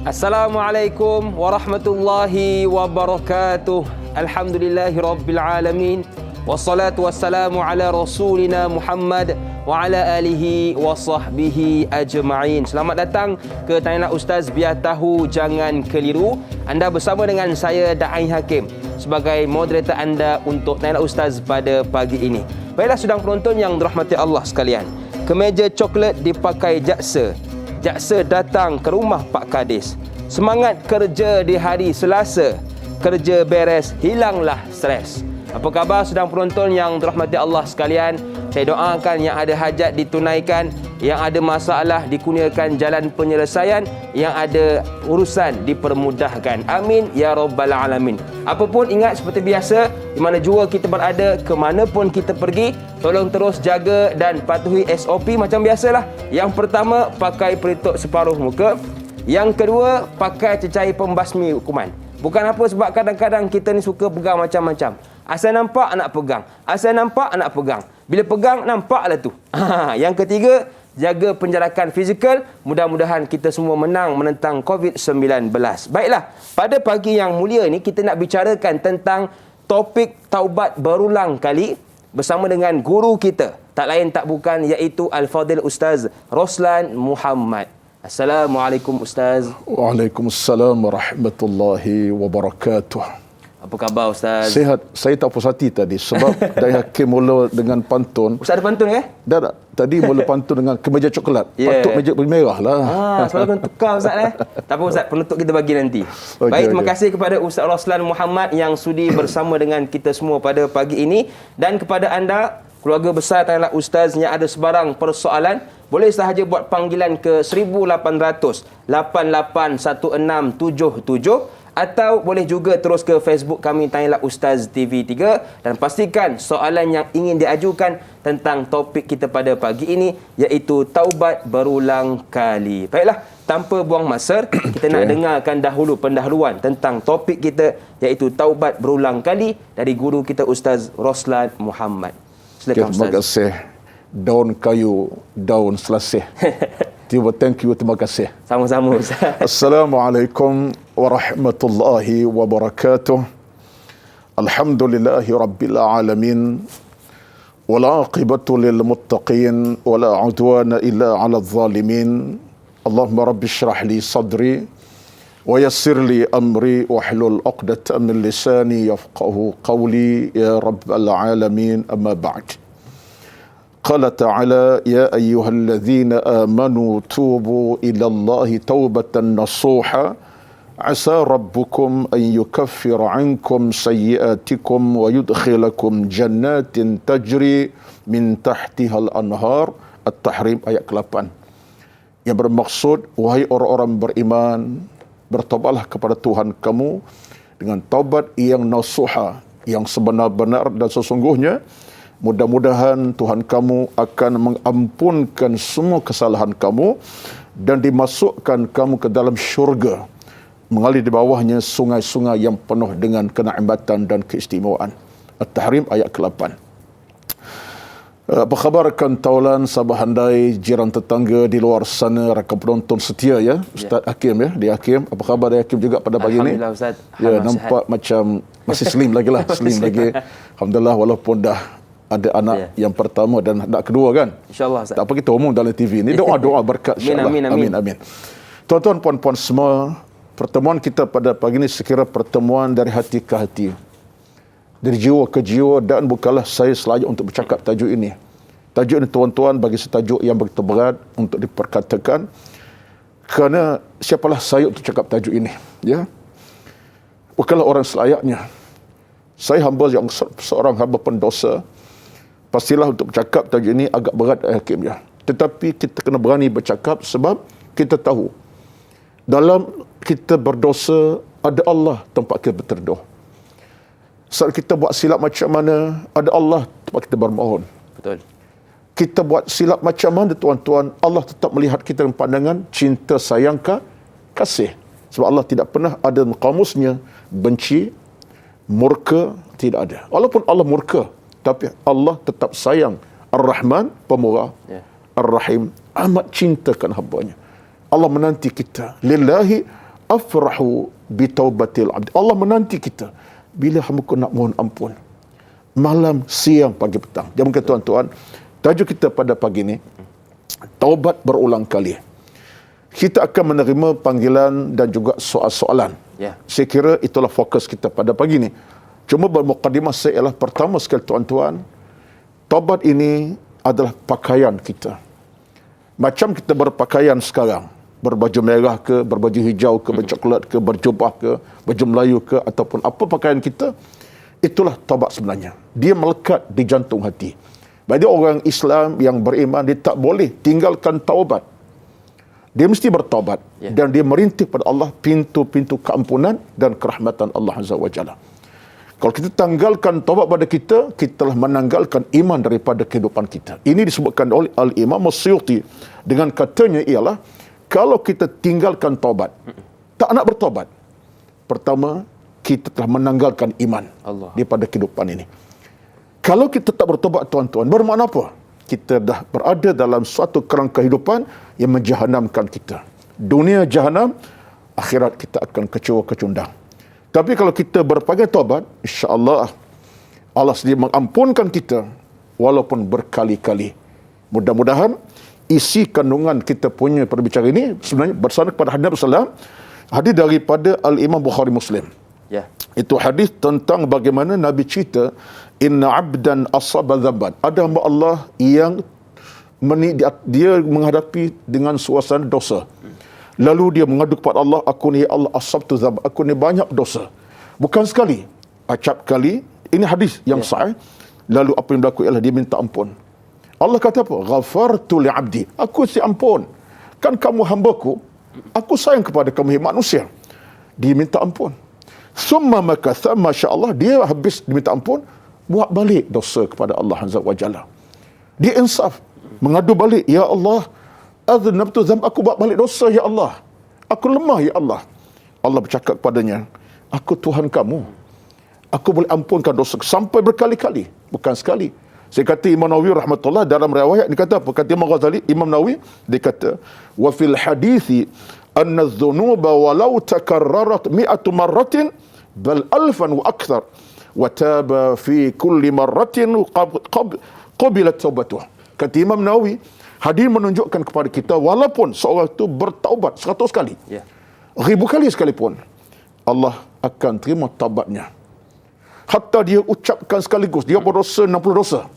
Assalamualaikum warahmatullahi wabarakatuh. Alhamdulillahi rabbil alamin. Wassalatu wassalamu ala rasulina Muhammad wa ala alihi wa sahbihi ajma'in. Selamat datang ke Tanya Ustaz, biar tahu jangan keliru. Anda bersama dengan saya Da'i Hakim sebagai moderator anda untuk Tanya Ustaz pada pagi ini. Baiklah sedang penonton yang dirahmati Allah sekalian. Kemeja coklat dipakai jaksa. Jaksa datang ke rumah Pak Kadis. Semangat kerja di hari Selasa. Kerja beres, hilanglah stres. Apa khabar sedang penonton yang dirahmati Allah sekalian? Saya doakan yang ada hajat ditunaikan, yang ada masalah dikurniakan jalan penyelesaian, yang ada urusan dipermudahkan. Amin ya rabbal alamin. Apapun ingat seperti biasa, di mana jua kita berada, ke mana pun kita pergi, tolong terus jaga dan patuhi SOP macam biasalah. Yang pertama, pakai pelitup separuh muka. Yang kedua, pakai cecair pembasmi kuman. Bukan apa, sebab kadang-kadang kita ni suka pegang macam-macam. Asal nampak nak pegang, asal nampak nak pegang. Bila pegang nampaklah tu. Yang ketiga, jaga penjarakan fizikal. Mudah-mudahan kita semua menang menentang COVID-19. Baiklah, pada pagi yang mulia ni kita nak bicarakan tentang topik taubat berulang kali bersama dengan guru kita. Tak lain tak bukan iaitu Al-Fadhil Ustaz Roslan Muhammad. Assalamualaikum Ustaz. Waalaikumsalam warahmatullahi wabarakatuh. Apa khabar Ustaz? Sihat. Saya tak puas hati tadi sebab Da'i Hakim mula dengan pantun. Ustaz ada pantun ke? Dah. Tadi mula pantun dengan kemeja coklat. Yeah. Patut meja merah lah. Selalu kena tukar Ustaz. Tak apa Ustaz, penutup kita bagi nanti. Okay, baik, terima kasih kepada Ustaz Roslan Muhammad yang sudi bersama dengan kita semua pada pagi ini. Dan kepada anda, keluarga besar Tanya Ustaz yang ada sebarang persoalan, boleh sahaja buat panggilan ke 1800 881677 atau boleh juga terus ke Facebook kami Tanya Ustaz TV3 dan pastikan soalan yang ingin diajukan tentang topik kita pada pagi ini iaitu taubat berulang kali. Baiklah, tanpa buang masa, kita nak dengarkan dahulu pendahuluan tentang topik kita iaitu taubat berulang kali dari guru kita Ustaz Roslan Muhammad. Silakan Ustaz. Terima kasih. Daun kayu, daun selasih. Thank you, terima kasih. Sama-sama Ustaz. Assalamualaikum warahmatullahi wabarakatuh. Alhamdulillahi rabbil alamin. Wal aqibatu lil muttaqin wala udwana illa 'alal zalimin. Allahumma rabbi shrah li sadri wa yassir li amri wahlul 'uqdatam min lisani yafqahu qawli ya rabbal alamin. Amma ba'd. قال تعالى يا أيها الذين آمنوا توبوا إلى الله توبة نصوحا عسى ربكم أن يكفر عنكم سيئاتكم ويدخلكم جنات تجري من تحتها الأنهار. At-Tahrim ayat ke-8. Yang bermaksud, wahai orang-orang beriman, bertobatlah kepada Tuhan kamu dengan taubat yang nasuha, yang sebenar-benar dan sesungguhnya. Mudah-mudahan Tuhan kamu akan mengampunkan semua kesalahan kamu dan dimasukkan kamu ke dalam syurga, mengalir di bawahnya sungai-sungai yang penuh dengan kenikmatan dan keistimewaan. At-Tahrim ayat ke-8. Apa khabar rekan taulan, sahabat handai, jiran tetangga di luar sana, rakan penonton setia ya. Ustaz Hakim ya, di Hakim. Apa khabar dia Hakim juga pada pagi ini? Alhamdulillah Ustaz. Ya, nampak macam masih slim lagi lah, slim lagi. Alhamdulillah, walaupun dah ada anak yang pertama dan anak kedua kan. InsyaAllah Ustaz. Tak apa kita umum dalam TV ni. Doa-doa berkat insyaAllah. Amin. Tuan-tuan, puan-puan semua, pertemuan kita pada pagi ini sekira pertemuan dari hati ke hati. Dari jiwa ke jiwa, dan bukanlah saya selalu untuk bercakap tajuk ini. Tajuk ini tuan-tuan bagi setajuk yang begitu berat untuk diperkatakan. Kerana siapalah saya untuk cakap tajuk ini. Ya. Bukanlah orang selayaknya. Saya hamba yang seorang hamba pendosa. Pastilah untuk bercakap tajuk ini agak berat Hakim ya. Tetapi kita kena berani bercakap sebab kita tahu dalam kita berdosa ada Allah tempat kita berteduh. Saat kita buat silap macam mana, ada Allah tempat kita bermohon. Betul. Kita buat silap macam mana tuan-tuan, Allah tetap melihat kita dengan pandangan cinta, sayang, kasih. Sebab Allah tidak pernah ada kamusnya benci, murka, tidak ada. Walaupun Allah murka, tapi Allah tetap sayang. Ar-Rahman, pemurah. Ar-Rahim, amat cintakan hambanya. Allah menanti kita. Lillahi afrahu bitaubatil abdi. Allah menanti kita bila hamba-Ku nak mohon ampun. Malam, siang, pagi, petang. Jangan kata tuan-tuan, tajuk kita pada pagi ini, taubat berulang kali. Kita akan menerima panggilan dan juga soal-soalan. Saya kira itulah fokus kita pada pagi ini. Cuma bermukadimah saya ialah pertama sekali tuan-tuan, taubat ini adalah pakaian kita. Macam kita berpakaian sekarang, berbaju merah ke, berbaju hijau ke, bercoklat ke, berjubah ke, baju Melayu ke, ataupun apa pakaian kita, itulah taubat sebenarnya. Dia melekat di jantung hati. Bagi orang Islam yang beriman, dia tak boleh tinggalkan taubat. Dia mesti bertaubat dan dia merintih pada Allah pintu-pintu keampunan dan kerahmatan Allah Azza wa Jalla. Kalau kita tanggalkan taubat pada kita, kita telah menanggalkan iman daripada kehidupan kita. Ini disebutkan oleh Al-Imam As-Suyuti dengan katanya ialah, kalau kita tinggalkan taubat, tak nak bertaubat, pertama, kita telah menanggalkan iman daripada kehidupan ini. Kalau kita tak bertaubat tuan-tuan, bermakna apa? Kita dah berada dalam suatu kerangka kehidupan yang menjahanamkan kita. Dunia jahanam, akhirat kita akan kecewa kecundang. Tapi kalau kita berpakai taubat, insya-Allah Allah sendiri mengampunkan kita walaupun berkali-kali. Mudah-mudahan isi kandungan kita punya perbicaraan ini sebenarnya bersandar kepada hadis Rasulullah, hadis daripada Al-Imam Bukhari Muslim. Itu hadis tentang bagaimana Nabi cerita, inna abdan asaba dhanban. Ada hamba Allah yang dia menghadapi dengan suasana dosa. Lalu dia mengadu kepada Allah, aku ni ya Allah asabtu dhanban, aku ni banyak dosa. Bukan sekali, acap kali. Ini hadis yang sahih. Lalu apa yang berlaku ialah dia minta ampun. Allah kata apa? Ghafartu li abdi. Aku si ampun. Kan kamu hamba-Ku, aku sayang kepada kamu manusia. Dia minta ampun. Summa makatha, masya-Allah, dia habis diminta ampun, buat balik dosa kepada Allah Azza wa Jalla. Dia insaf, mengadu balik, ya Allah, aznabtu dzam, aku buat balik dosa ya Allah. Aku lemah ya Allah. Allah bercakap kepadanya, aku Tuhan kamu. Aku boleh ampunkan dosa sampai berkali-kali, bukan sekali. Saya kata Imam Nawawi rahmatullah dalam riwayat dia kata apa? Kata Imam Ghazali, Imam Nawawi dia kata, wa fil hadithi anna adh-dhunuba walau takarrarat 100 marratin bal alfan wa akthar wa taba fi kulli marratin qabilat taubatuh. Kata Imam Nawawi, hadis menunjukkan kepada kita walaupun seorang itu bertaubat 100 kali, 1000 kali sekalipun, Allah akan terima taubatnya. Hatta dia ucapkan sekaligus dia berdosa 60 dosa.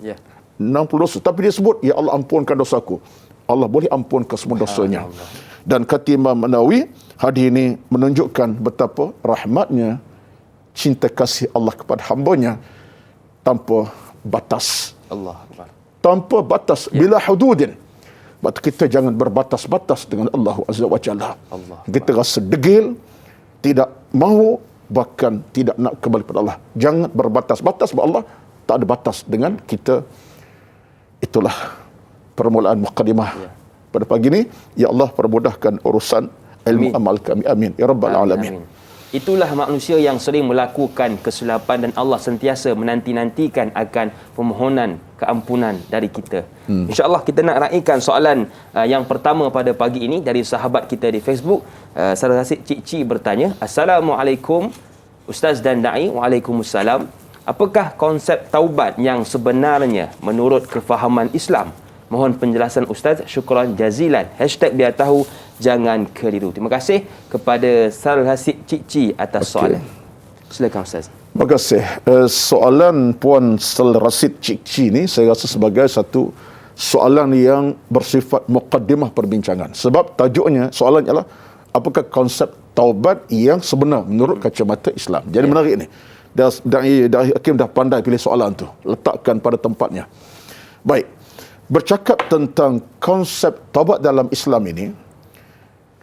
60 dosa, tapi dia sebut, ya Allah ampunkan dosaku. Allah boleh ampunkan semua dosanya. Dan kata Imam Nawawi, hadis ini menunjukkan betapa rahmatnya, cinta kasih Allah kepada hamba-Nya tanpa batas. Tanpa batas, bila hududin. Sebab kita jangan berbatas-batas dengan Allah Azza wa Jalla. Kita rasa degil, tidak mahu, bahkan tidak nak kembali kepada Allah. Jangan berbatas-batas, sebab Allah tak ada batas dengan kita. Itulah permulaan mukadimah pada pagi ini. Ya Allah, permudahkan urusan ilmu amal kami. Amin ya rabbal alamin. Itulah manusia yang sering melakukan kesilapan dan Allah sentiasa menanti-nantikan akan permohonan keampunan dari kita. InsyaAllah kita nak raikan soalan yang pertama pada pagi ini dari sahabat kita di Facebook. Salah Rasid Cik Ci bertanya, Assalamualaikum Ustaz dan Da'i. Waalaikumsalam. Apakah konsep taubat yang sebenarnya menurut kefahaman Islam? Mohon penjelasan Ustaz. Syukran jazilan. #biar tahu, jangan keliru. Terima kasih kepada Salah Rasid Cik Ci atas soalan. Silakan Ustaz. Terima kasih. Soalan Puan Salah Rasid Cik Ci ni saya rasa sebagai satu soalan yang bersifat muqaddimah perbincangan. Sebab tajuknya, soalan ialah apakah konsep taubat yang sebenar menurut kacamata Islam. Jadi menarik ni. Da'i Hakim dah pandai pilih soalan tu. Letakkan pada tempatnya. Baik. Bercakap tentang konsep taubat dalam Islam ini,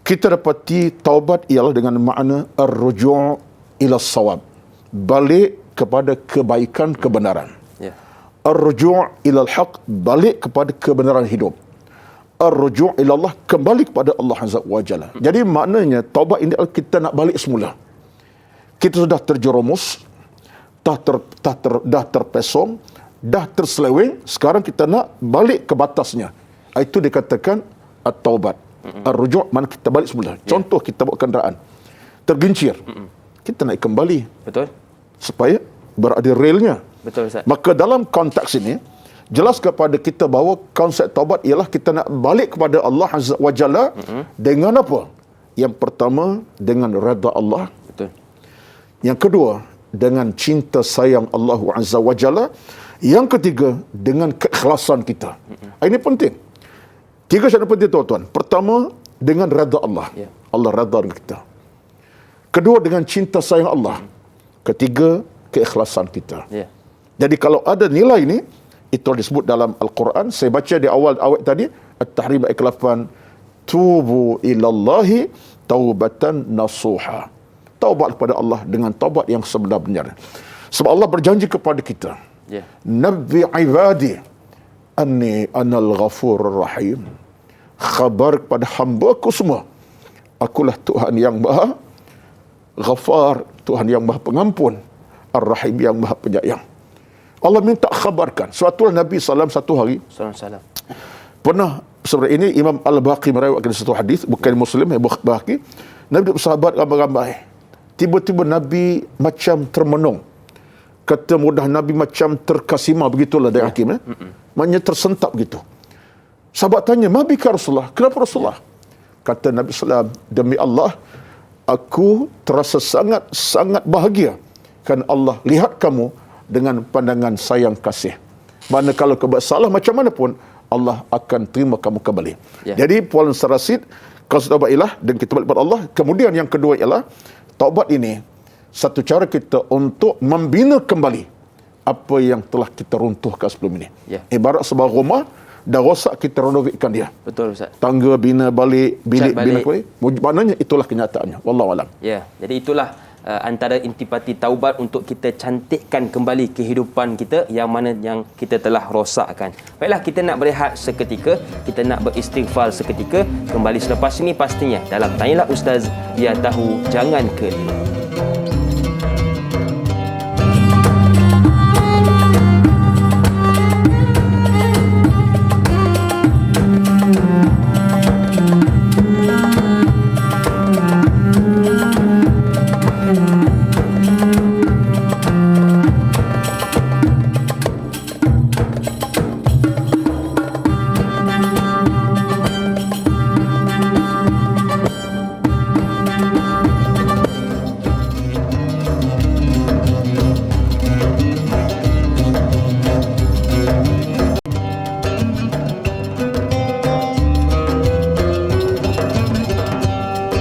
kita dapati taubat ialah dengan makna ar-ruju' ila sawab. Balik kepada kebaikan, kebenaran. Ar-ruju' ila al-haq, balik kepada kebenaran hidup. Ar-ruju' ila Allah, kembali kepada Allah Azza wa Jalla. Jadi maknanya taubat ini adalah kita nak balik semula. Kita sudah terjerumus, dah terpesong, dah terseleweng, sekarang kita nak balik ke batasnya. Itu dikatakan at-taubat. Ar-ruju' mana kita balik semula. Contoh, kita bawa kenderaan. tergincir. Kita naik kembali Betul? supaya berada realnya. Betul, Ustaz. Maka dalam konteks ini, jelas kepada kita bahawa konsep taubat ialah kita nak balik kepada Allah Azza wa Jalla dengan apa? Yang pertama, dengan redha Allah. Betul. Yang kedua, dengan cinta sayang Allah Azza wa Jalla. Yang ketiga, dengan keikhlasan kita. Ini penting. 3 syarat penting, tuan-tuan. Pertama, dengan redha Allah. Ya. Allah redha dengan kita. Kedua, dengan cinta sayang Allah. Ketiga, keikhlasan kita. Ya. Jadi kalau ada nilai ini, itu disebut dalam Al-Quran. Saya baca di awal awal tadi, At-Tahrim ayat 8, tubu ilallahi taubatan nasuha. Taubat kepada Allah dengan taubat yang sebenar-benarnya. Sebab Allah berjanji kepada kita, Ya. Nabbi ibadi anni anal ghafurur rahim. Khabar kepada hamba-Ku semua, akulah Tuhan yang Maha Ghafar, Tuhan yang Maha Pengampun, Ar-Rahim yang Maha Penyayang. Allah minta khabarkan. Suatu Nabi SAW satu hari Salam. pernah, seperti ini Imam Al-Baqi meriwayatkan satu hadis, bukan Muslim, Baqi. Nabi bersahabat ramai-ramai. Tiba-tiba Nabi macam termenung. Kata mudah Nabi macam terkasima, begitulah dari hakim. Maknanya tersentak begitu. Sahabat tanya, "Mabika Rasulullah? Kenapa Rasulullah?" Kata Nabi SAW, "Demi Allah, aku terasa sangat bahagia kerana Allah lihat kamu dengan pandangan sayang kasih. Mana kalau kau buat salah macam mana pun, Allah akan terima kamu kembali." Ya. Jadi Puan Sarasid, kalau taubat ialah dan kita balik kepada Allah. Kemudian yang kedua ialah taubat ini satu cara kita untuk membina kembali apa yang telah kita runtuhkan sebelum ini. Ya. Ibarat sebuah rumah dah rosak, kita renovatekan dia. Betul, Ustaz. Tangga bina balik, bilik Cat bina balik. kembali. Maknanya itulah kenyataannya. Wallahu alam. Ya, jadi itulah antara intipati taubat untuk kita cantikkan kembali kehidupan kita yang mana yang kita telah rosakkan. Baiklah, kita nak berehat seketika, kita nak beristighfar seketika. Kembali selepas ini pastinya dalam Tanyalah Ustaz, Dia Tahu, jangan keliru.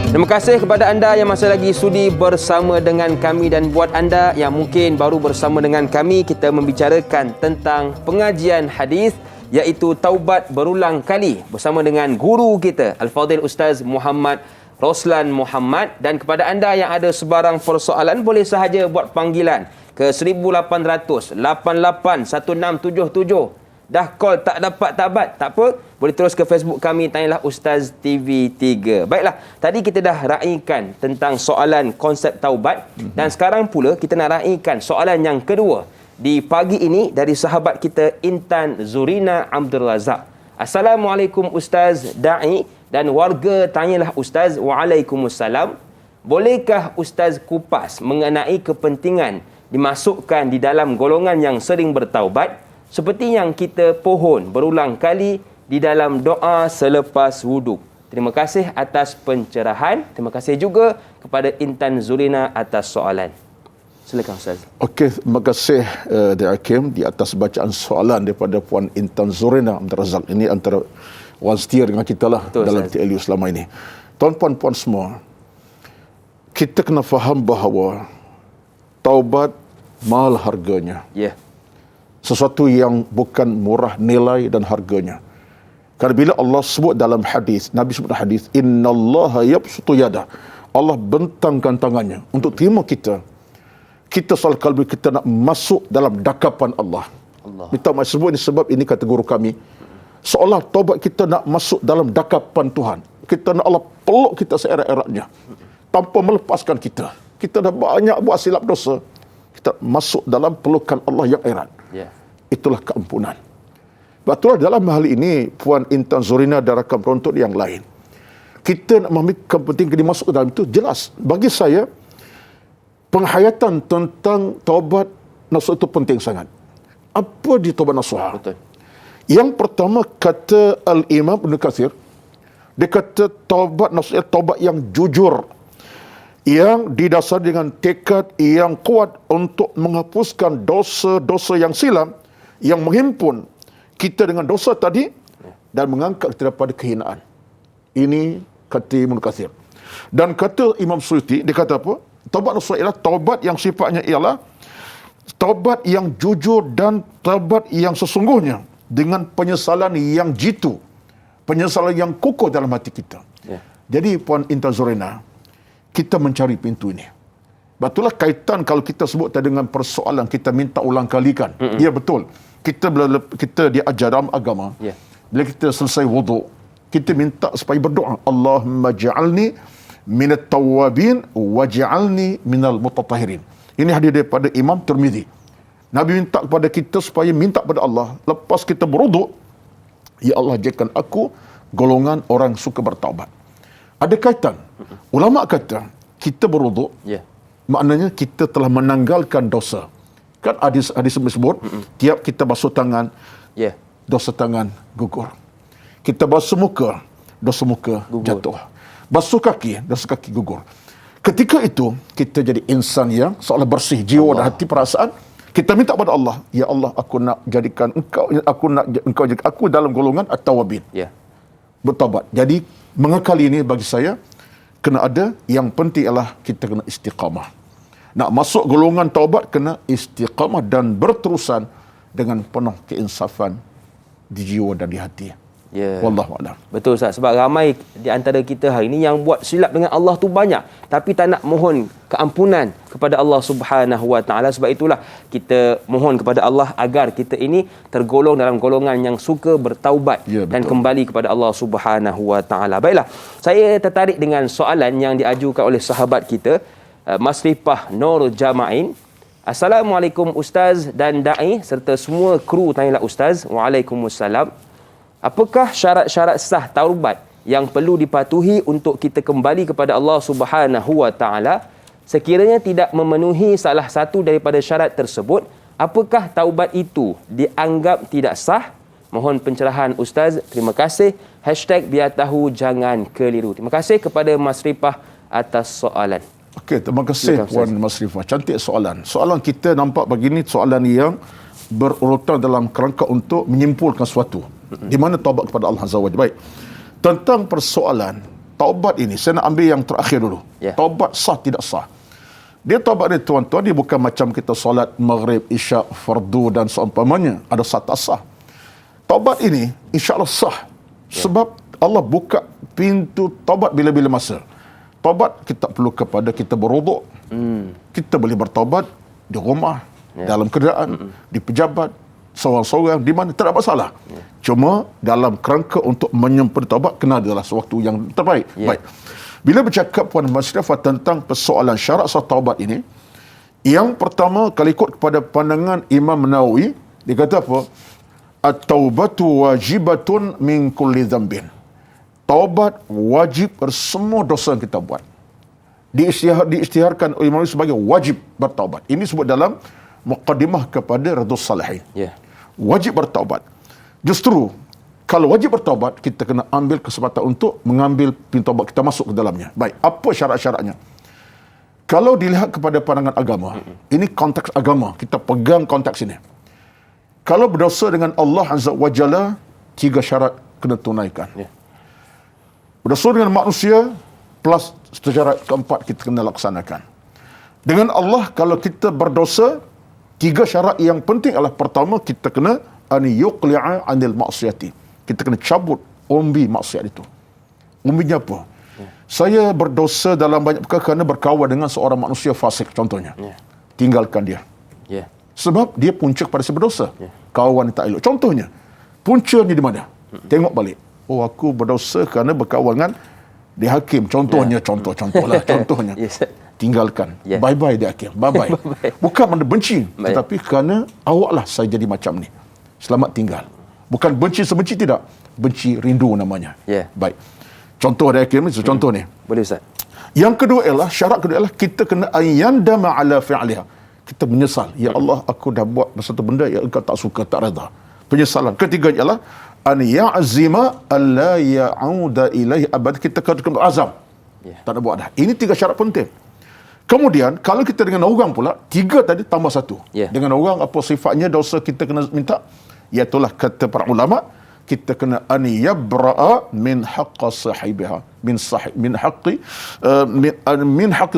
Terima kasih kepada anda yang masih lagi sudi bersama dengan kami, dan buat anda yang mungkin baru bersama dengan kami, kita membicarakan tentang pengajian hadis iaitu taubat berulang kali bersama dengan guru kita Al-Fadhil Ustaz Muhammad Roslan Muhammad. Dan kepada anda yang ada sebarang persoalan, boleh sahaja buat panggilan ke 1800 88 1677. Dah call tak dapat tak apa, boleh terus ke Facebook kami, Tanyalah Ustaz TV3. Baiklah, tadi kita dah raikan tentang soalan konsep taubat, dan sekarang pula kita nak raikan soalan yang kedua di pagi ini dari sahabat kita Intan Zurina Abdul Razak. Assalamualaikum Ustaz Da'i dan warga Tanyalah Ustaz. Waalaikumsalam. Bolehkah Ustaz kupas mengenai kepentingan dimasukkan di dalam golongan yang sering bertaubat, seperti yang kita pohon berulang kali di dalam doa selepas wuduk? Terima kasih atas pencerahan. Terima kasih juga kepada Intan Zurina atas soalan. Silakan Ustaz. Okey, terima kasih Dr. Hakim di atas bacaan soalan daripada Puan Intan Zurina Abdul Razak. Ini antara one setia dengan kita lah. Betul, dalam TLU selama ini. Tuan-puan, puan semua, kita kena faham bahawa taubat mahal harganya. Ya. Sesuatu yang bukan murah nilai dan harganya. Kerana bila Allah sebut dalam hadis, Nabi sebut dalam hadis, innallaha yabsutu yadah. Allah bentangkan tangannya untuk terima kita. Kita salah kalbi, kita nak masuk dalam dakapan Allah. Minta maaf sebut ini sebab ini kata guru kami. Seolah taubat kita nak masuk dalam dakapan Tuhan. Kita nak Allah peluk kita seerat-eratnya tanpa melepaskan kita. Kita dah banyak buat silap dosa. Kita masuk dalam pelukan Allah yang erat. Ya. Itulah keampunan. Betul dalam hal ini Puan Intan Zurina dan rakam penuntut yang lain. kita nak memahami kepentingan dia masuk ke dalam itu, jelas. Bagi saya, penghayatan tentang taubat nasuh itu penting sangat. Apa di taubat nasuha? Betul. Yang pertama, kata Al-Imam Ibn Katsir, dia kata taubat nasuh taubat yang jujur, yang didasari dengan tekad yang kuat untuk menghapuskan dosa-dosa yang silam, yang menghimpun kita dengan dosa tadi dan mengangkat kita daripada kehinaan. Ini kata Ibn Katsir. Dan kata Imam Suyuti, dia kata apa? Taubat nasuh ialah taubat yang sifatnya ialah taubat yang jujur dan taubat yang sesungguhnya, dengan penyesalan yang jitu, penyesalan yang kukuh dalam hati kita. Jadi Puan Intan Zorina, kita mencari pintu ini. Betullah kaitan kalau kita sebut dengan persoalan kita minta ulang kalikan. Ya, betul. Kita diajar dalam agama. Bila kita selesai wuduk, kita minta supaya berdoa, Allahumma ja'alni minat tawabin wa ja'alni minal mutatahhirin. Ini hadis daripada Imam Tirmizi. Nabi minta kepada kita supaya minta kepada Allah, lepas kita berwuduk, ya Allah, jadikan aku golongan orang suka bertaubat. Ada kaitan. Ulama kata, kita berwuduk, maknanya kita telah menanggalkan dosa. Kan hadis sebut, tiap kita basuh tangan, dosa tangan gugur. Kita basuh muka, dosa muka jatuh. Basuh kaki, dosa kaki gugur. Ketika itu, kita jadi insan yang seolah bersih jiwa dan hati, perasaan. Kita minta kepada Allah, ya Allah, aku nak jadikan engkau jadi aku dalam golongan at-tawabin. Bertaubat. Jadi mengakali ini bagi saya kena ada, yang penting ialah kita kena istiqamah. Nak masuk golongan taubat kena istiqamah dan berterusan dengan penuh keinsafan di jiwa dan di hati. Wallahu a'lam. Betul Ustaz, sebab ramai di antara kita hari ini yang buat silap dengan Allah tu banyak, tapi tak nak mohon keampunan kepada Allah Subhanahu Wa Taala. Sebab itulah kita mohon kepada Allah agar kita ini tergolong dalam golongan yang suka bertaubat dan kembali kepada Allah Subhanahu Wa Taala. Baiklah, saya tertarik dengan soalan yang diajukan oleh sahabat kita, Masrifah Nur Jama'in. Assalamualaikum Ustaz dan Da'i serta semua kru Tanyalah Ustaz. Waalaikumsalam. Apakah syarat-syarat sah taubat yang perlu dipatuhi untuk kita kembali kepada Allah Subhanahu Wa Taala? Sekiranya tidak memenuhi salah satu daripada syarat tersebut, apakah taubat itu dianggap tidak sah? Mohon pencerahan Ustaz. Terima kasih. #biar tahu jangan keliru. Terima kasih kepada Mas Rifah atas soalan. Okey, terima kasih Puan Mas Rifah. Cantik soalan. Soalan kita nampak begini, soalan yang berurutan dalam kerangka untuk menyimpulkan sesuatu. Di mana taubat kepada Allah Azza wa Jalla. Baik. Tentang persoalan taubat ini, saya nak ambil yang terakhir dulu. Taubat sah tidak sah. Dia taubat ni tuan-tuan, dia bukan macam kita solat maghrib, isyak, fardu dan seumpamanya. Ada sah tak sah. Taubat ini insya-Allah sah. Sebab Allah buka pintu taubat bila-bila masa. Taubat kita perlu kepada kita berwuduk. Kita boleh bertaubat di rumah, dalam kenderaan, di pejabat, seorang-seorang, di mana, tak ada masalah. Cuma dalam kerangka untuk menyempurnakan taubat kena adalah sewaktu yang terbaik. Baik. Bila bercakap Puan Masrifah tentang persoalan syarat sah taubat ini, yang pertama, kalau ikut kepada pandangan Imam Nawawi, dia kata apa? At-taubatu wajibatun min kulli dhanbin. Taubat wajib semua dosa yang kita buat. Diisytiharkan oleh Imam Nawawi sebagai wajib bertaubat. Ini sebut dalam muqaddimah kepada Riyadhus Shalihin. Wajib bertaubat. Justru kalau wajib bertaubat, kita kena ambil kesempatan untuk mengambil pintu taubat kita masuk ke dalamnya. Baik, apa syarat-syaratnya? Kalau dilihat kepada pandangan agama, ini konteks agama, kita pegang konteks ini. Kalau berdosa dengan Allah Azza wa Jalla, 3 syarat kena tunaikan. Berdosa dengan manusia, plus syarat keempat kita kena laksanakan. Dengan Allah, kalau kita berdosa, 3 syarat yang penting adalah, pertama, kita kena an yuqli'a anil maksiyati. Kita kena cabut umbi maksiat itu. Umbinya apa? Saya berdosa dalam banyak perkara kerana berkawan dengan seorang manusia fasik contohnya. Tinggalkan dia. Sebab dia punca kepada si berdosa. Kawan tak elok. Contohnya, puncanya di mana? Tengok balik. Oh, aku berdosa kerana berkawan dengan dia hakim. Contohnya, contohlah. Contohnya. Tinggalkan. Bye-bye dia hakim. Bye-bye. Bukan mana benci. Tetapi kerana awaklah saya jadi macam ni. Selamat tinggal. Bukan benci sebenci, tidak. Benci rindu namanya. Baik. Contoh dia Hakim, contoh ni. Boleh Ustaz. Yang kedua ialah, syarat kedua ialah kita kena ayandama ala fi'liha. Kita menyesal. Ya Allah, aku dah buat satu benda yang engkau tak suka, tak reda. Penyesalan. Ketiga ialah an ya'zima alla ya'uda ilaihi abad. Kita kena azam. Tak nak buat dah. Ini 3 syarat penting. Kemudian, kalau kita dengan orang pula, 3 tadi tambah 1. Dengan orang, apa sifatnya dosa kita kena minta? Iaitulah kata para ulama, kita kena an yabra'a min haqqa sahibiha. Min haqqi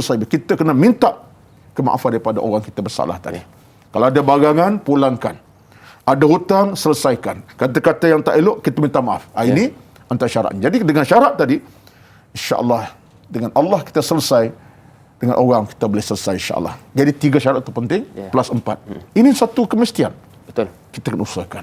sahibiha. Kita kena minta kemaafan daripada orang kita bersalah tadi. Kalau ada bagangan, pulangkan. Ada hutang, selesaikan. Kata-kata yang tak elok, kita minta maaf. Ini antara syarat. Jadi dengan syarat tadi, insya-Allah dengan Allah kita selesai, dengan orang kita boleh selesai insya-Allah. Jadi 3 syarat itu penting, plus 4. Ini satu kemestian. Betul. Kita kena usahakan.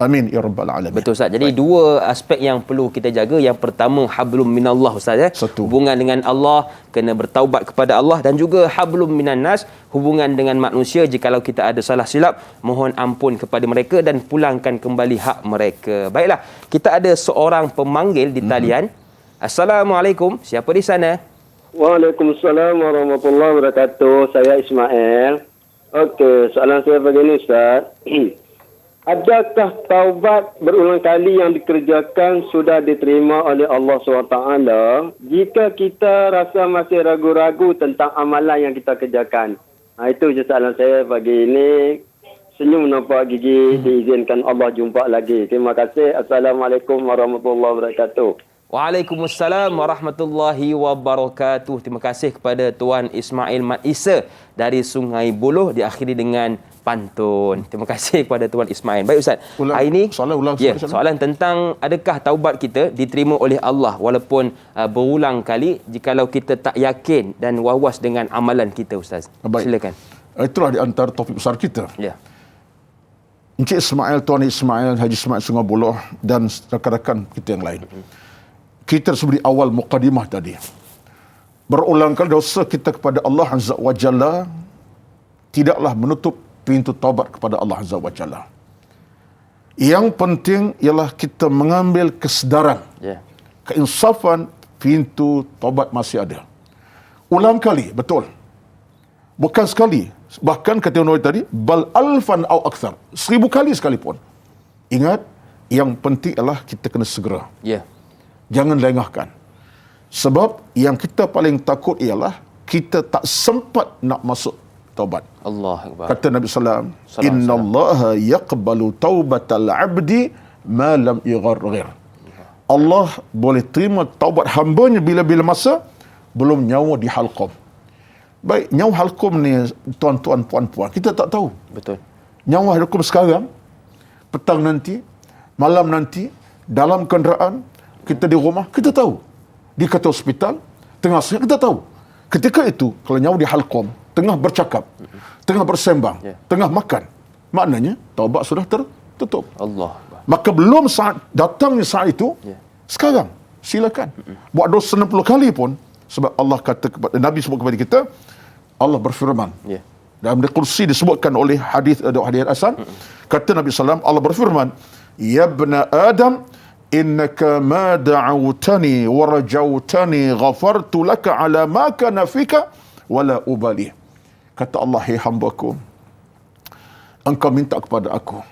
Amin ya rabbal alamin. Betul Ustaz. Jadi 2 aspek yang perlu kita jaga. Yang pertama hablum minallah Ustaz Satu. Hubungan dengan Allah, kena bertaubat kepada Allah, dan juga hablum minan nas, hubungan dengan manusia. Jikalau kita ada salah silap, mohon ampun kepada mereka dan pulangkan kembali hak mereka. Baiklah, kita ada seorang pemanggil di talian. Assalamualaikum. Siapa di sana? Waalaikumsalam warahmatullahi wabarakatuh. Saya Ismail. Okey, soalan saya begini Ustaz. Adakah taubat berulang kali yang dikerjakan sudah diterima oleh Allah SWT jika kita rasa masih ragu-ragu tentang amalan yang kita kerjakan? Itu je soalan saya pagi ini. Senyum nampak gigi, diizinkan Allah jumpa lagi. Terima kasih. Assalamualaikum warahmatullahi wabarakatuh. Waalaikumsalam warahmatullahi wabarakatuh. Terima kasih kepada Tuan Ismail Mat Isa dari Sungai Buloh, diakhiri dengan pantun. Terima kasih kepada Tuan Ismail. Baik Ustaz. Hari ini soalan tentang adakah taubat kita diterima oleh Allah walaupun berulang kali jikalau kita tak yakin dan was-was dengan amalan kita Ustaz. Baik. Silakan. Itulah di antara topik besar kita. Ya. Encik Ismail, Tuan Ismail, Haji Ismail Sungai Buloh dan rakan-rakan kita yang lain. Kita sebut di awal mukadimah tadi. Berulang kali dosa kita kepada Allah Azza wa Jalla tidaklah menutup pintu taubat kepada Allah Azza wa Jalla. Yang penting ialah kita mengambil kesedaran, keinsafan, pintu taubat masih ada. Ulang kali, betul. Bukan sekali. Bahkan kata Nabi tadi, bal alfan au akthar. 1000 kali sekalipun. Ingat, yang penting ialah kita kena segera. Jangan lengahkan. Sebab yang kita paling takut ialah kita tak sempat nak masuk taubat. Allah Akbar. Kata Nabi SAW, Inna Allah yaqbalu taubatal abdi ma lam yugharghir. Allah boleh terima taubat hambanya bila-bila masa belum nyawa di halqum. Baik, nyawa halqum ni tuan-tuan, puan-puan, kita tak tahu. Betul. Nyawa halqum sekarang, petang nanti, malam nanti, dalam kenderaan, kita di rumah, kita tahu. Di kata hospital, tengah sehat, kita tahu. Ketika itu, kalau nyawa di halqum, tengah bercakap, tengah bersembang, tengah makan, maknanya taubat sudah tertutup. Allah. Maka belum saat datangnya saat itu, sekarang silakan. Buat dosa 60 kali pun, sebab Allah kata kepada Nabi sebut kepada kita, Allah berfirman. Dalam Al-Qursi disebutkan oleh hadis Hasan, kata Nabi SAW, Allah berfirman, Ya ibna Adam, innaka ma da'awtani wa rajawtani ghafartu laka ala ma kana fika wala ubali. Kata Allah, hai hambaku, engkau minta kepada aku,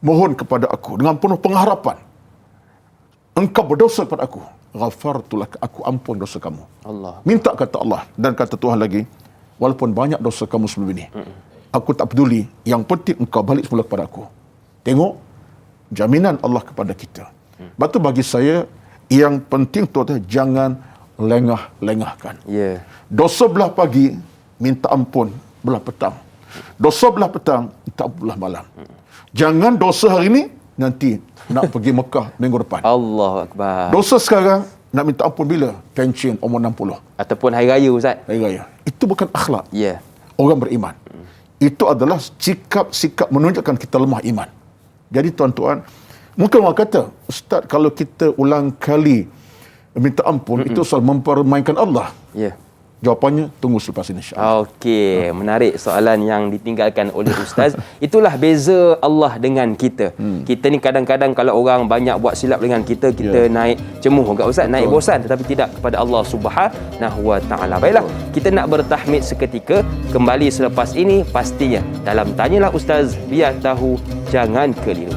mohon kepada aku dengan penuh pengharapan, engkau berdosa kepada aku, ghafartu laka, aku ampun dosa kamu. Allah. Minta kata Allah. Dan kata Tuhan lagi, walaupun banyak dosa kamu sebelum ini, aku tak peduli, yang penting engkau balik semula kepada aku. Tengok jaminan Allah kepada kita. Batu bagi saya, yang penting tu jangan lengah-lengahkan. Dosa belah pagi, minta ampun belah petang. Dosa belah petang, minta ampun belah malam. Jangan dosa hari ini, nanti nak pergi Mekah minggu depan. Allah Akbar. Dosa sekarang, nak minta ampun bila? Pencen umur 60. Ataupun hari raya Ustaz. Hari raya. Itu bukan akhlak. Orang beriman. Itu adalah sikap menunjukkan kita lemah iman. Jadi tuan-tuan, mungkin orang kata, Ustaz, kalau kita ulang kali minta ampun, itu soal mempermainkan Allah. Jawapannya tunggu selepas ini, insya-Allah. Okey, menarik soalan yang ditinggalkan oleh Ustaz. Itulah beza Allah dengan kita. Kita ni kadang-kadang kalau orang banyak buat silap dengan kita, kita naik cemuh enggak Ustaz, naik bosan, tetapi tidak kepada Allah Subhanahu Wa Taala. Baiklah, kita nak bertahmid seketika, kembali selepas ini pastinya dalam Tanyalah Ustaz, biar tahu jangan keliru.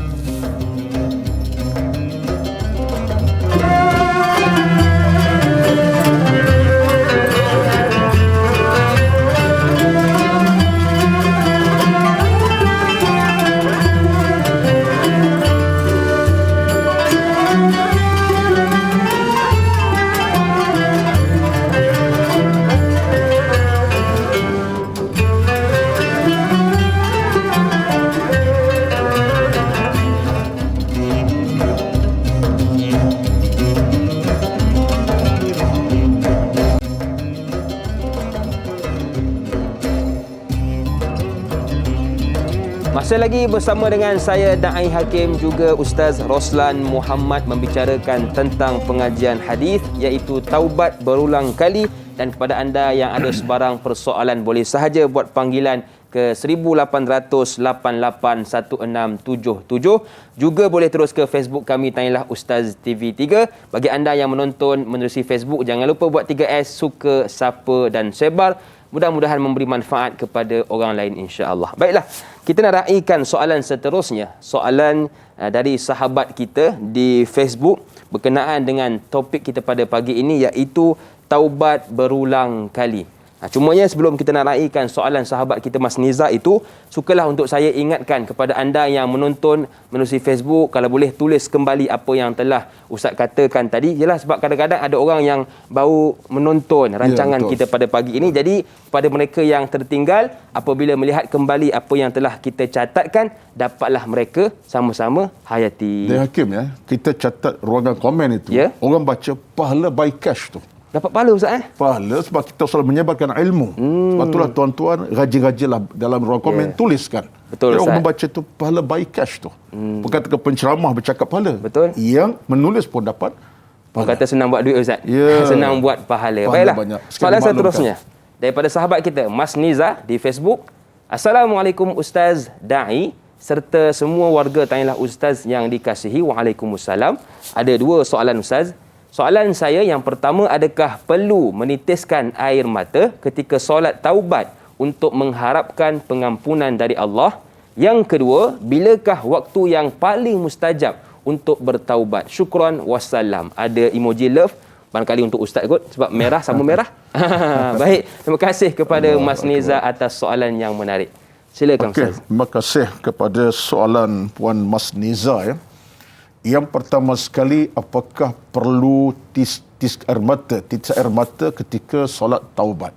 Masih lagi bersama dengan saya Da'i Hakim, juga Ustaz Roslan Muhammad, membicarakan tentang pengajian hadis iaitu taubat berulang kali. Dan kepada anda yang ada sebarang persoalan, boleh sahaja buat panggilan ke 18881677. Juga boleh terus ke Facebook kami Tanyalah Ustaz TV3. Bagi anda yang menonton menerusi Facebook, jangan lupa buat 3S, suka, sapa dan sebar. Mudah-mudahan memberi manfaat kepada orang lain, insya-Allah. Baiklah, kita nak raikan soalan seterusnya. Soalan dari sahabat kita di Facebook berkenaan dengan topik kita pada pagi ini, iaitu taubat berulang kali. Cumanya sebelum kita nak raikan soalan sahabat kita Mas Niza itu, sukalah untuk saya ingatkan kepada anda yang menonton menerusi Facebook, kalau boleh tulis kembali apa yang telah Ustaz katakan tadi. Yalah, sebab kadang-kadang ada orang yang baru menonton rancangan kita pada pagi ini. Jadi pada mereka yang tertinggal, apabila melihat kembali apa yang telah kita catatkan, dapatlah mereka sama-sama hayati. Dan Hakim, kita catat ruangan komen itu. Orang baca pahala by cash tu. Dapat pahala Ustaz Pahala sebab kita selalu menyebarkan ilmu. Sebab itulah tuan-tuan, rajin-rajinlah dalam ruang komen tuliskan. Betul Ustaz. Orang membaca tu pahala by cash tu. Bukan ke penceramah bercakap pahala. Betul. Yang menulis pun dapat pahala. Orang kata senang buat duit Ustaz. Senang buat pahala. Pahala Baiklah. banyak. Soalan seterusnya daripada sahabat kita Mas Niza di Facebook. Assalamualaikum Ustaz Da'i serta semua warga Tanyalah Ustaz yang dikasihi. Waalaikumsalam. Ada dua soalan Ustaz. Soalan saya yang pertama, adakah perlu menitiskan air mata ketika solat taubat untuk mengharapkan pengampunan dari Allah? Yang kedua, bilakah waktu yang paling mustajab untuk bertaubat? Syukran, wassalam. Ada emoji love, barangkali untuk Ustaz kot, sebab merah sama merah. Baik, terima kasih kepada Mas Niza atas soalan yang menarik. Silakan Ustaz. Terima kasih kepada soalan Puan Mas Niza. Yang pertama sekali, apakah perlu titis air mata ketika solat taubat?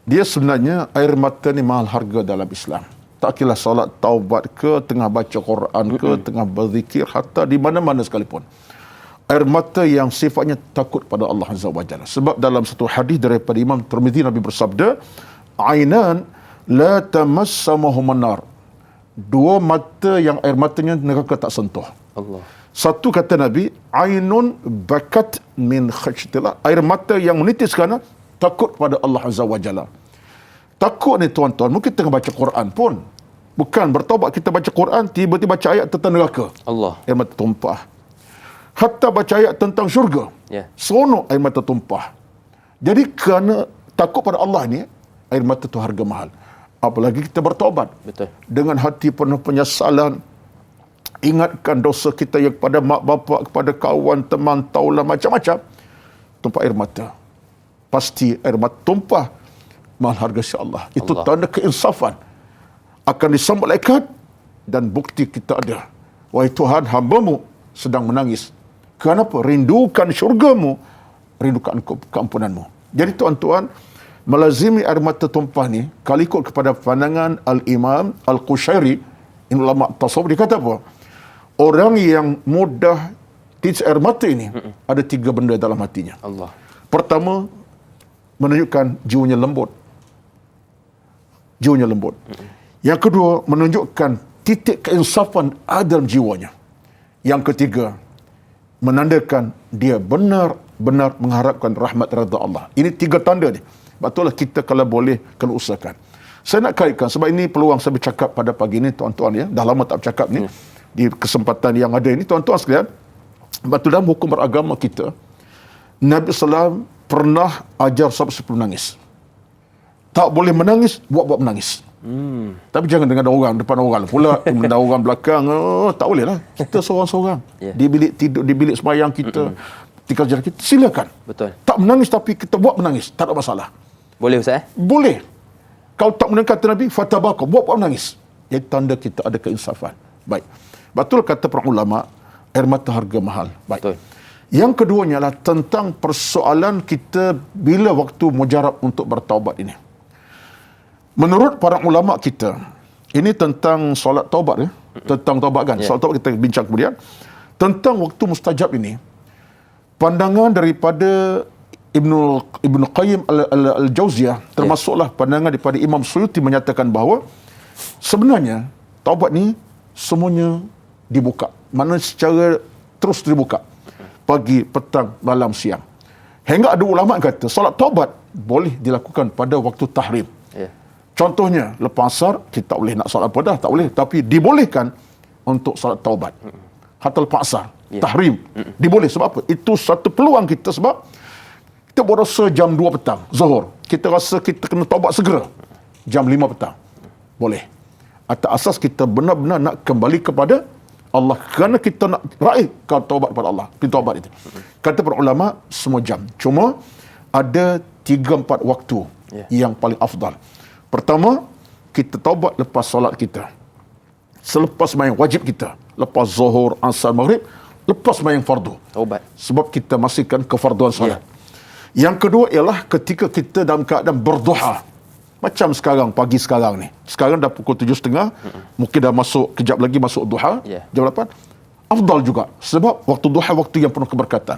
Dia sebenarnya air mata ni mahal harga dalam Islam. Tak kira solat taubat ke, tengah baca Quran ke, tengah berzikir, hatta di mana-mana sekalipun. Air mata yang sifatnya takut pada Allah Azza wa Jalla. Sebab dalam satu hadis daripada Imam Tirmizi, Nabi bersabda, "Ainan la tamassamuhumun nar." Dua mata yang air matanya neraka tak sentuh. Allah. Satu kata Nabi, ainun bakat min khasyatillah, air mata yang menitis kerana takut pada Allah Azza wa Jalla. Takut ni tuan-tuan, mungkin tengah baca Quran pun, bukan bertaubat, kita baca Quran, tiba-tiba baca ayat tentang neraka, Allah, air mata tumpah. Hatta baca ayat tentang syurga, seronok, air mata tumpah. Jadi kerana takut pada Allah ni, air mata tu harga mahal. Apalagi kita bertaubat. Betul. Dengan hati penuh penyesalan, ingatkan dosa kita yang kepada mak bapak, kepada kawan, teman, taulah, macam-macam. Tumpah air mata. Pasti air mata tumpah, mahal harga insya-Allah. Itu tanda keinsafan. Akan disambut malaikat dan bukti kita ada. Wahai Tuhan, hamba-Mu sedang menangis. Kenapa? Rindukan syurga-Mu, rindukan keampunan-Mu. Jadi tuan-tuan, melazimi air mata tumpah ni, kalau ikut kepada pandangan Al-Imam Al-Qushairi, ini ulama tasawuf, dia kata apa? Orang yang mudah titis air mata ini, ada tiga benda dalam hatinya. Allah. Pertama, menunjukkan jiwanya lembut. Jiwanya lembut. Yang kedua, menunjukkan titik keinsafan ada dalam jiwanya. Yang ketiga, menandakan dia benar-benar mengharapkan rahmat redha Allah. Ini tiga tanda ni. Betullah kita kalau boleh kena usahakan. Saya nak kaitkan sebab ini peluang saya bercakap pada pagi ini tuan-tuan ya. Dah lama tak bercakap ni. Di kesempatan yang ada ini tuan-tuan sekalian. Betul dalam hukum beragama kita Nabi SAW pernah ajar sahabat supaya menangis. Tak boleh menangis, buat-buat menangis. Tapi jangan dengan orang depan orang pula, dengan orang belakang. Tak boleh lah. Kita seorang-seorang. Di bilik tidur, di bilik sembahyang kita, di kerja kita, silakan. Betul. Tak menangis tapi kita buat menangis, tak ada masalah. Boleh Ustaz? Boleh. Kalau tak mendengar kata Nabi, fatabaka, buat menangis. Itu tanda kita ada keinsafan. Baik. Betul kata para ulama, air mata harga mahal. Baik. Betul. Yang keduanya adalah tentang persoalan kita bila waktu mujarab untuk bertaubat ini. Menurut para ulama kita, ini tentang solat taubat ya, tentang taubat kan. Solat taubat kita bincang kemudian. Tentang waktu mustajab ini, pandangan daripada Ibnu Qayyim Al-Jauziyah, termasuklah pandangan daripada Imam Suyuti menyatakan bahawa sebenarnya taubat ni semuanya dibuka. Mana secara terus dibuka. Pagi, petang, malam, siang. Hingga ada ulama kata solat taubat boleh dilakukan pada waktu tahrim. Contohnya, lepas asar, kita tak boleh nak solat apa dah, tak boleh. Tapi dibolehkan untuk solat taubat. Hatta lepas asar, tahrim. Diboleh sebab apa? Itu satu peluang kita sebab kita berasa jam 2 petang, zuhur. Kita rasa kita kena taubat segera. Jam 5 petang. Boleh. Atas asas kita benar-benar nak kembali kepada Allah. Kerana kita nak raih taubat kepada Allah. Pintu taubat itu. Kata para ulama, semua jam. Cuma ada 3-4 waktu yang paling afdal. Pertama, kita taubat lepas solat kita. Selepas sembahyang wajib kita. Lepas zuhur, asar, maghrib. Lepas sembahyang fardu. Taubat. Sebab kita masihkan kefarduan solat. Yang kedua ialah ketika kita dalam keadaan berduha. Macam sekarang, pagi sekarang ni. Sekarang dah pukul 7.30. Mungkin dah masuk, kejap lagi masuk duha. Jam 8. Afdal juga. Sebab waktu duha, waktu yang penuh keberkatan.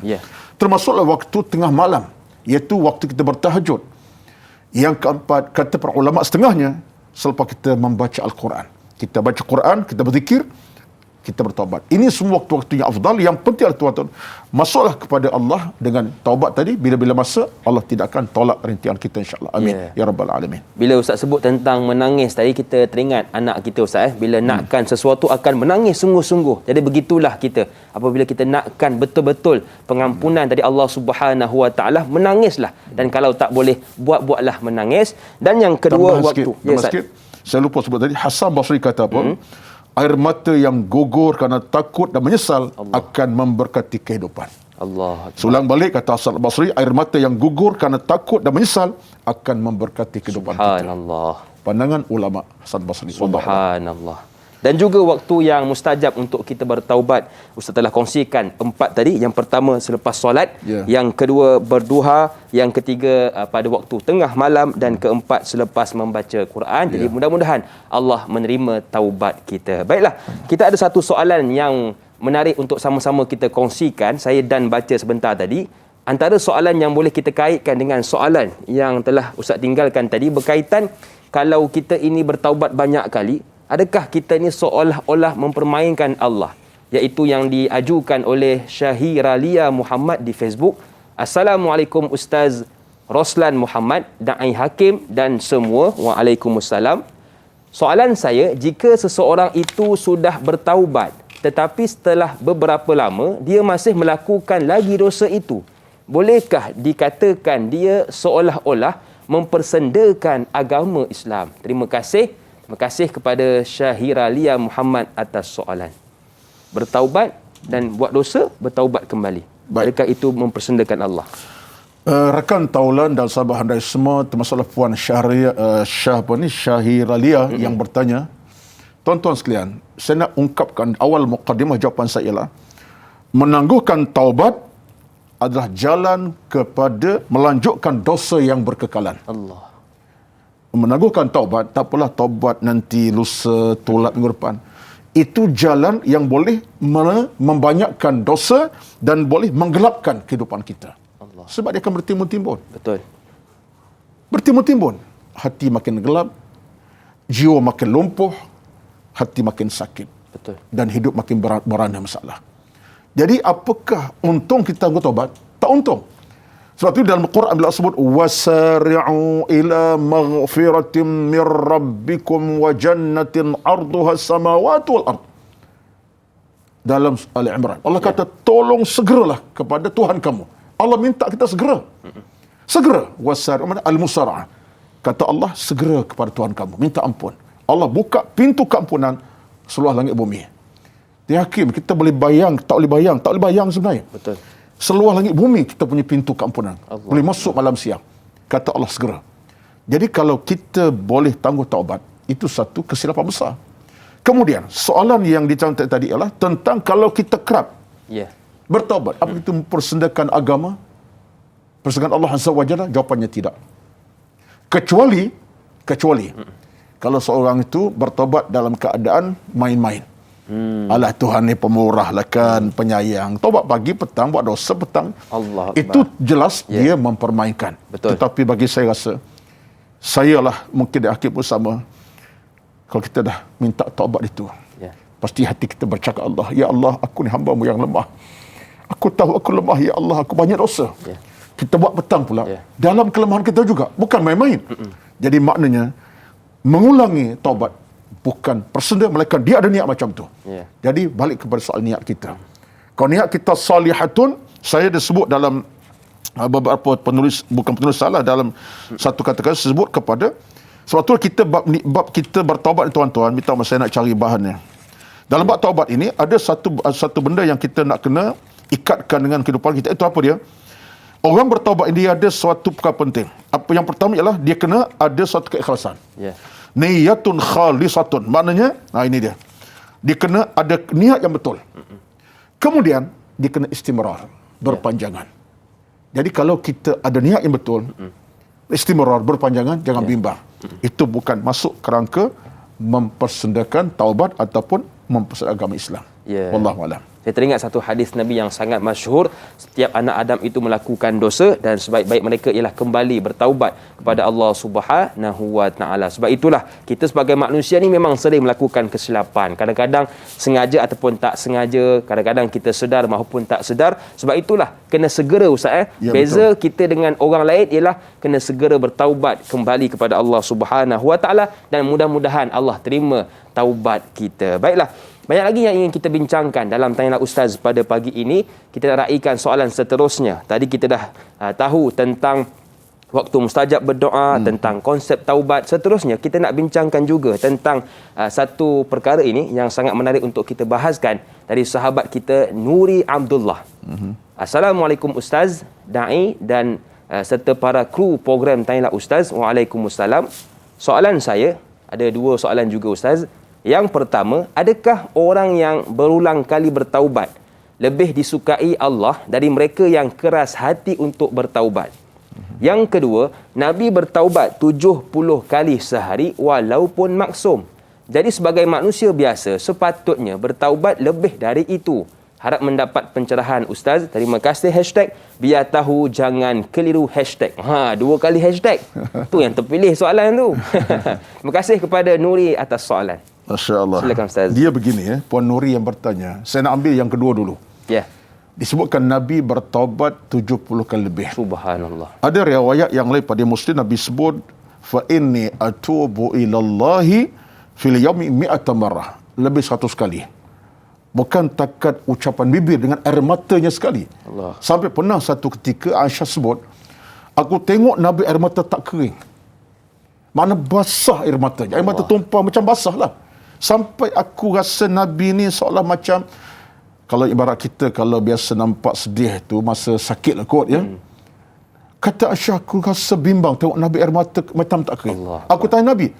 Termasuklah waktu tengah malam. Iaitu waktu kita bertahajud. Yang keempat, kata para ulama setengahnya, selepas kita membaca Al-Quran. Kita baca Quran, kita berzikir, kita bertaubat. Ini semua waktu-waktu yang afdal. Yang penting adalah tuan-tuan, masuklah kepada Allah dengan taubat tadi. Bila-bila masa, Allah tidak akan tolak rintihan kita insyaAllah. Amin. Ya Rabbal Alamin. Bila Ustaz sebut tentang menangis tadi, kita teringat anak kita Ustaz. Bila nakkan sesuatu akan menangis sungguh-sungguh. Jadi begitulah kita. Apabila kita nakkan betul-betul pengampunan dari Allah Subhanahu Wa Taala, menangislah. Dan kalau tak boleh, buat-buatlah menangis. Dan yang kedua, waktu. Sikit. Saya lupa sebut tadi, Hasan Basri kata apa? Air mata yang gugur kerana takut dan menyesal akan memberkati kehidupan. Allah. Sulang balik kata Hasan Basri, air mata yang gugur kerana takut dan menyesal akan memberkati kehidupan kita. Subhanallah. Pandangan ulama Hasan Basri. Subhanallah. Dan juga waktu yang mustajab untuk kita bertaubat. Ustaz telah kongsikan 4 tadi. Yang pertama selepas solat, yang kedua berduha, yang ketiga pada waktu tengah malam, dan keempat selepas membaca Quran. Jadi mudah-mudahan Allah menerima taubat kita. Baiklah, kita ada satu soalan yang menarik untuk sama-sama kita kongsikan. Saya dan baca sebentar tadi. Antara soalan yang boleh kita kaitkan dengan soalan yang telah Ustaz tinggalkan tadi, berkaitan kalau kita ini bertaubat banyak kali, adakah kita ni seolah-olah mempermainkan Allah? Iaitu yang diajukan oleh Syahiralia Muhammad di Facebook. Assalamualaikum Ustaz Roslan Muhammad, Da'i Hakim dan semua. Waalaikumsalam. Soalan saya, jika seseorang itu sudah bertaubat tetapi setelah beberapa lama dia masih melakukan lagi dosa itu, bolehkah dikatakan dia seolah-olah mempersendakan agama Islam? Terima kasih. Terima kasih kepada Syahiralia Muhammad atas soalan. Bertaubat dan buat dosa, bertaubat kembali. Adakah itu mempersendakan Allah? Rakan taulan dan sahabat handai semua, termasuklah Puan Syahiralia yang bertanya. Tuan-tuan sekalian, saya nak ungkapkan awal mukadimah jawapan saya ialah menangguhkan taubat adalah jalan kepada melanjutkan dosa yang berkekalan. Allah. Menangguhkan taubat, tak apalah taubat nanti lusa, tolak minggu depan. Itu jalan yang boleh membanyakkan dosa dan boleh menggelapkan kehidupan kita. Allah. Sebab dia akan bertimbun-timbun. Betul. Bertimbun-timbun. Hati makin gelap, jiwa makin lumpuh, hati makin sakit. Betul. Dan hidup makin beranda masalah. Jadi apakah untung kita bertaubat? Tak untung. Sebab itu dalam Quran bila sebut wasari'u ila maghfiratin mir rabbikum wa jannatin arduha samawati wal ard. Dalam Ali Imran Allah kata tolong segeralah kepada Tuhan kamu. Allah minta kita segera. Segera wasari'u al-musara'ah. Kata Allah segera kepada Tuhan kamu, minta ampun. Allah buka pintu keampunan seluruh langit bumi. Dia Hakim, kita boleh bayang, tak boleh bayang sebenarnya. Betul. Seluruh langit bumi kita punya pintu keampunan. Allah. Boleh masuk malam siang. Kata Allah segera. Jadi kalau kita boleh tangguh taubat, itu satu kesilapan besar. Kemudian, soalan yang dicantik tadi ialah tentang kalau kita kerap bertaubat, apa itu mempersendakan agama? Persendakan Allah Azza wa Jalla? Jawapannya tidak. Kecuali kalau seorang itu bertaubat dalam keadaan main-main. Alah Tuhan ni pemurah lah kan, penyayang. Taubat pagi, petang, buat dosa petang. Allah itu jelas dia mempermainkan. Betul. Tetapi bagi saya rasa, saya lah mungkin Hakim pun sama. Kalau kita dah minta taubat itu, pasti hati kita bercakap Allah, ya Allah, aku ni hamba-Mu yang lemah. Aku tahu aku lemah, ya Allah, aku banyak dosa. Kita buat petang pula. Dalam kelemahan kita juga, bukan main-main. Jadi maknanya, mengulangi taubat bukan persenda, melainkan dia ada niat macam tu. Jadi balik kepada soal niat kita. Kalau niat kita salihatun, saya disebut dalam beberapa penulis, bukan penulis salah, dalam satu kata-kata sebut kepada, sebab tu kita bab kita bertaubat ni tuan-tuan, minta saya nak cari bahannya. Dalam bab taubat ini ada satu benda yang kita nak kena ikatkan dengan kehidupan kita. Itu apa dia? Orang bertaubat ini ada suatu perkara penting. Apa yang pertama ialah dia kena ada suatu keikhlasan. Niyatun khalisatun. Maknanya, ini dia. Dia kena ada niat yang betul. Kemudian, dia kena istimrar, berpanjangan. Jadi kalau kita ada niat yang betul, istimrar, berpanjangan, jangan bimbang. Itu bukan masuk kerangka mempersendakan taubat ataupun mempersendakan agama Islam. Wallahualam. Saya teringat satu hadis Nabi yang sangat masyhur, setiap anak Adam itu melakukan dosa dan sebaik-baik mereka ialah kembali bertaubat kepada Allah Subhanahu wa taala. Sebab itulah kita sebagai manusia ni memang sering melakukan kesilapan. Kadang-kadang sengaja ataupun tak sengaja, kadang-kadang kita sedar maupun tak sedar. Sebab itulah kena segera Ustaz beza betul. Kita dengan orang lain ialah kena segera bertaubat kembali kepada Allah Subhanahu wa taala dan mudah-mudahan Allah terima taubat kita. Baiklah. Banyak lagi yang ingin kita bincangkan dalam Tanyalah Ustaz pada pagi ini. Kita nak raikan soalan seterusnya. Tadi kita dah tahu tentang waktu mustajab berdoa, tentang konsep taubat. Seterusnya, kita nak bincangkan juga tentang satu perkara ini yang sangat menarik untuk kita bahaskan dari sahabat kita, Nuri Abdullah. Assalamualaikum Ustaz, Da'i dan serta para kru program Tanyalah Ustaz. Waalaikumsalam. Soalan saya, ada dua soalan juga Ustaz. Yang pertama, adakah orang yang berulang kali bertaubat lebih disukai Allah dari mereka yang keras hati untuk bertaubat? Yang kedua, Nabi bertaubat 70 kali sehari walaupun maksum. Jadi sebagai manusia biasa, sepatutnya bertaubat lebih dari itu. Harap mendapat pencerahan Ustaz. Terima kasih. Biar tahu jangan keliru hashtag. Dua kali hashtag. Tu yang terpilih soalan tu. Terima kasih kepada Nuri atas soalan. Masya Allah. Silakan Ustaz. Dia begini Puan Nuri yang bertanya. Saya nak ambil yang kedua dulu. Disebutkan Nabi bertaubat 70 kali lebih. Subhanallah. Ada riwayat yang lain pada Muslim Nabi sebut fa inni atubu ilallahi fil yaumi mi'ata marrah. Lebih 100 kali. Bukan takat ucapan bibir, dengan air matanya sekali. Allah. Sampai pernah satu ketika Aisyah sebut, aku tengok Nabi air mata tak kering. Mana basah air matanya. Air mata tumpah macam basah lah. Sampai aku rasa Nabi ni seolah macam, kalau ibarat kita kalau biasa nampak sedih tu masa sakit lah kot ya. Kata Aisyah, aku rasa bimbang tengok Nabi air mata macam tak kering. Aku tanya Nabi,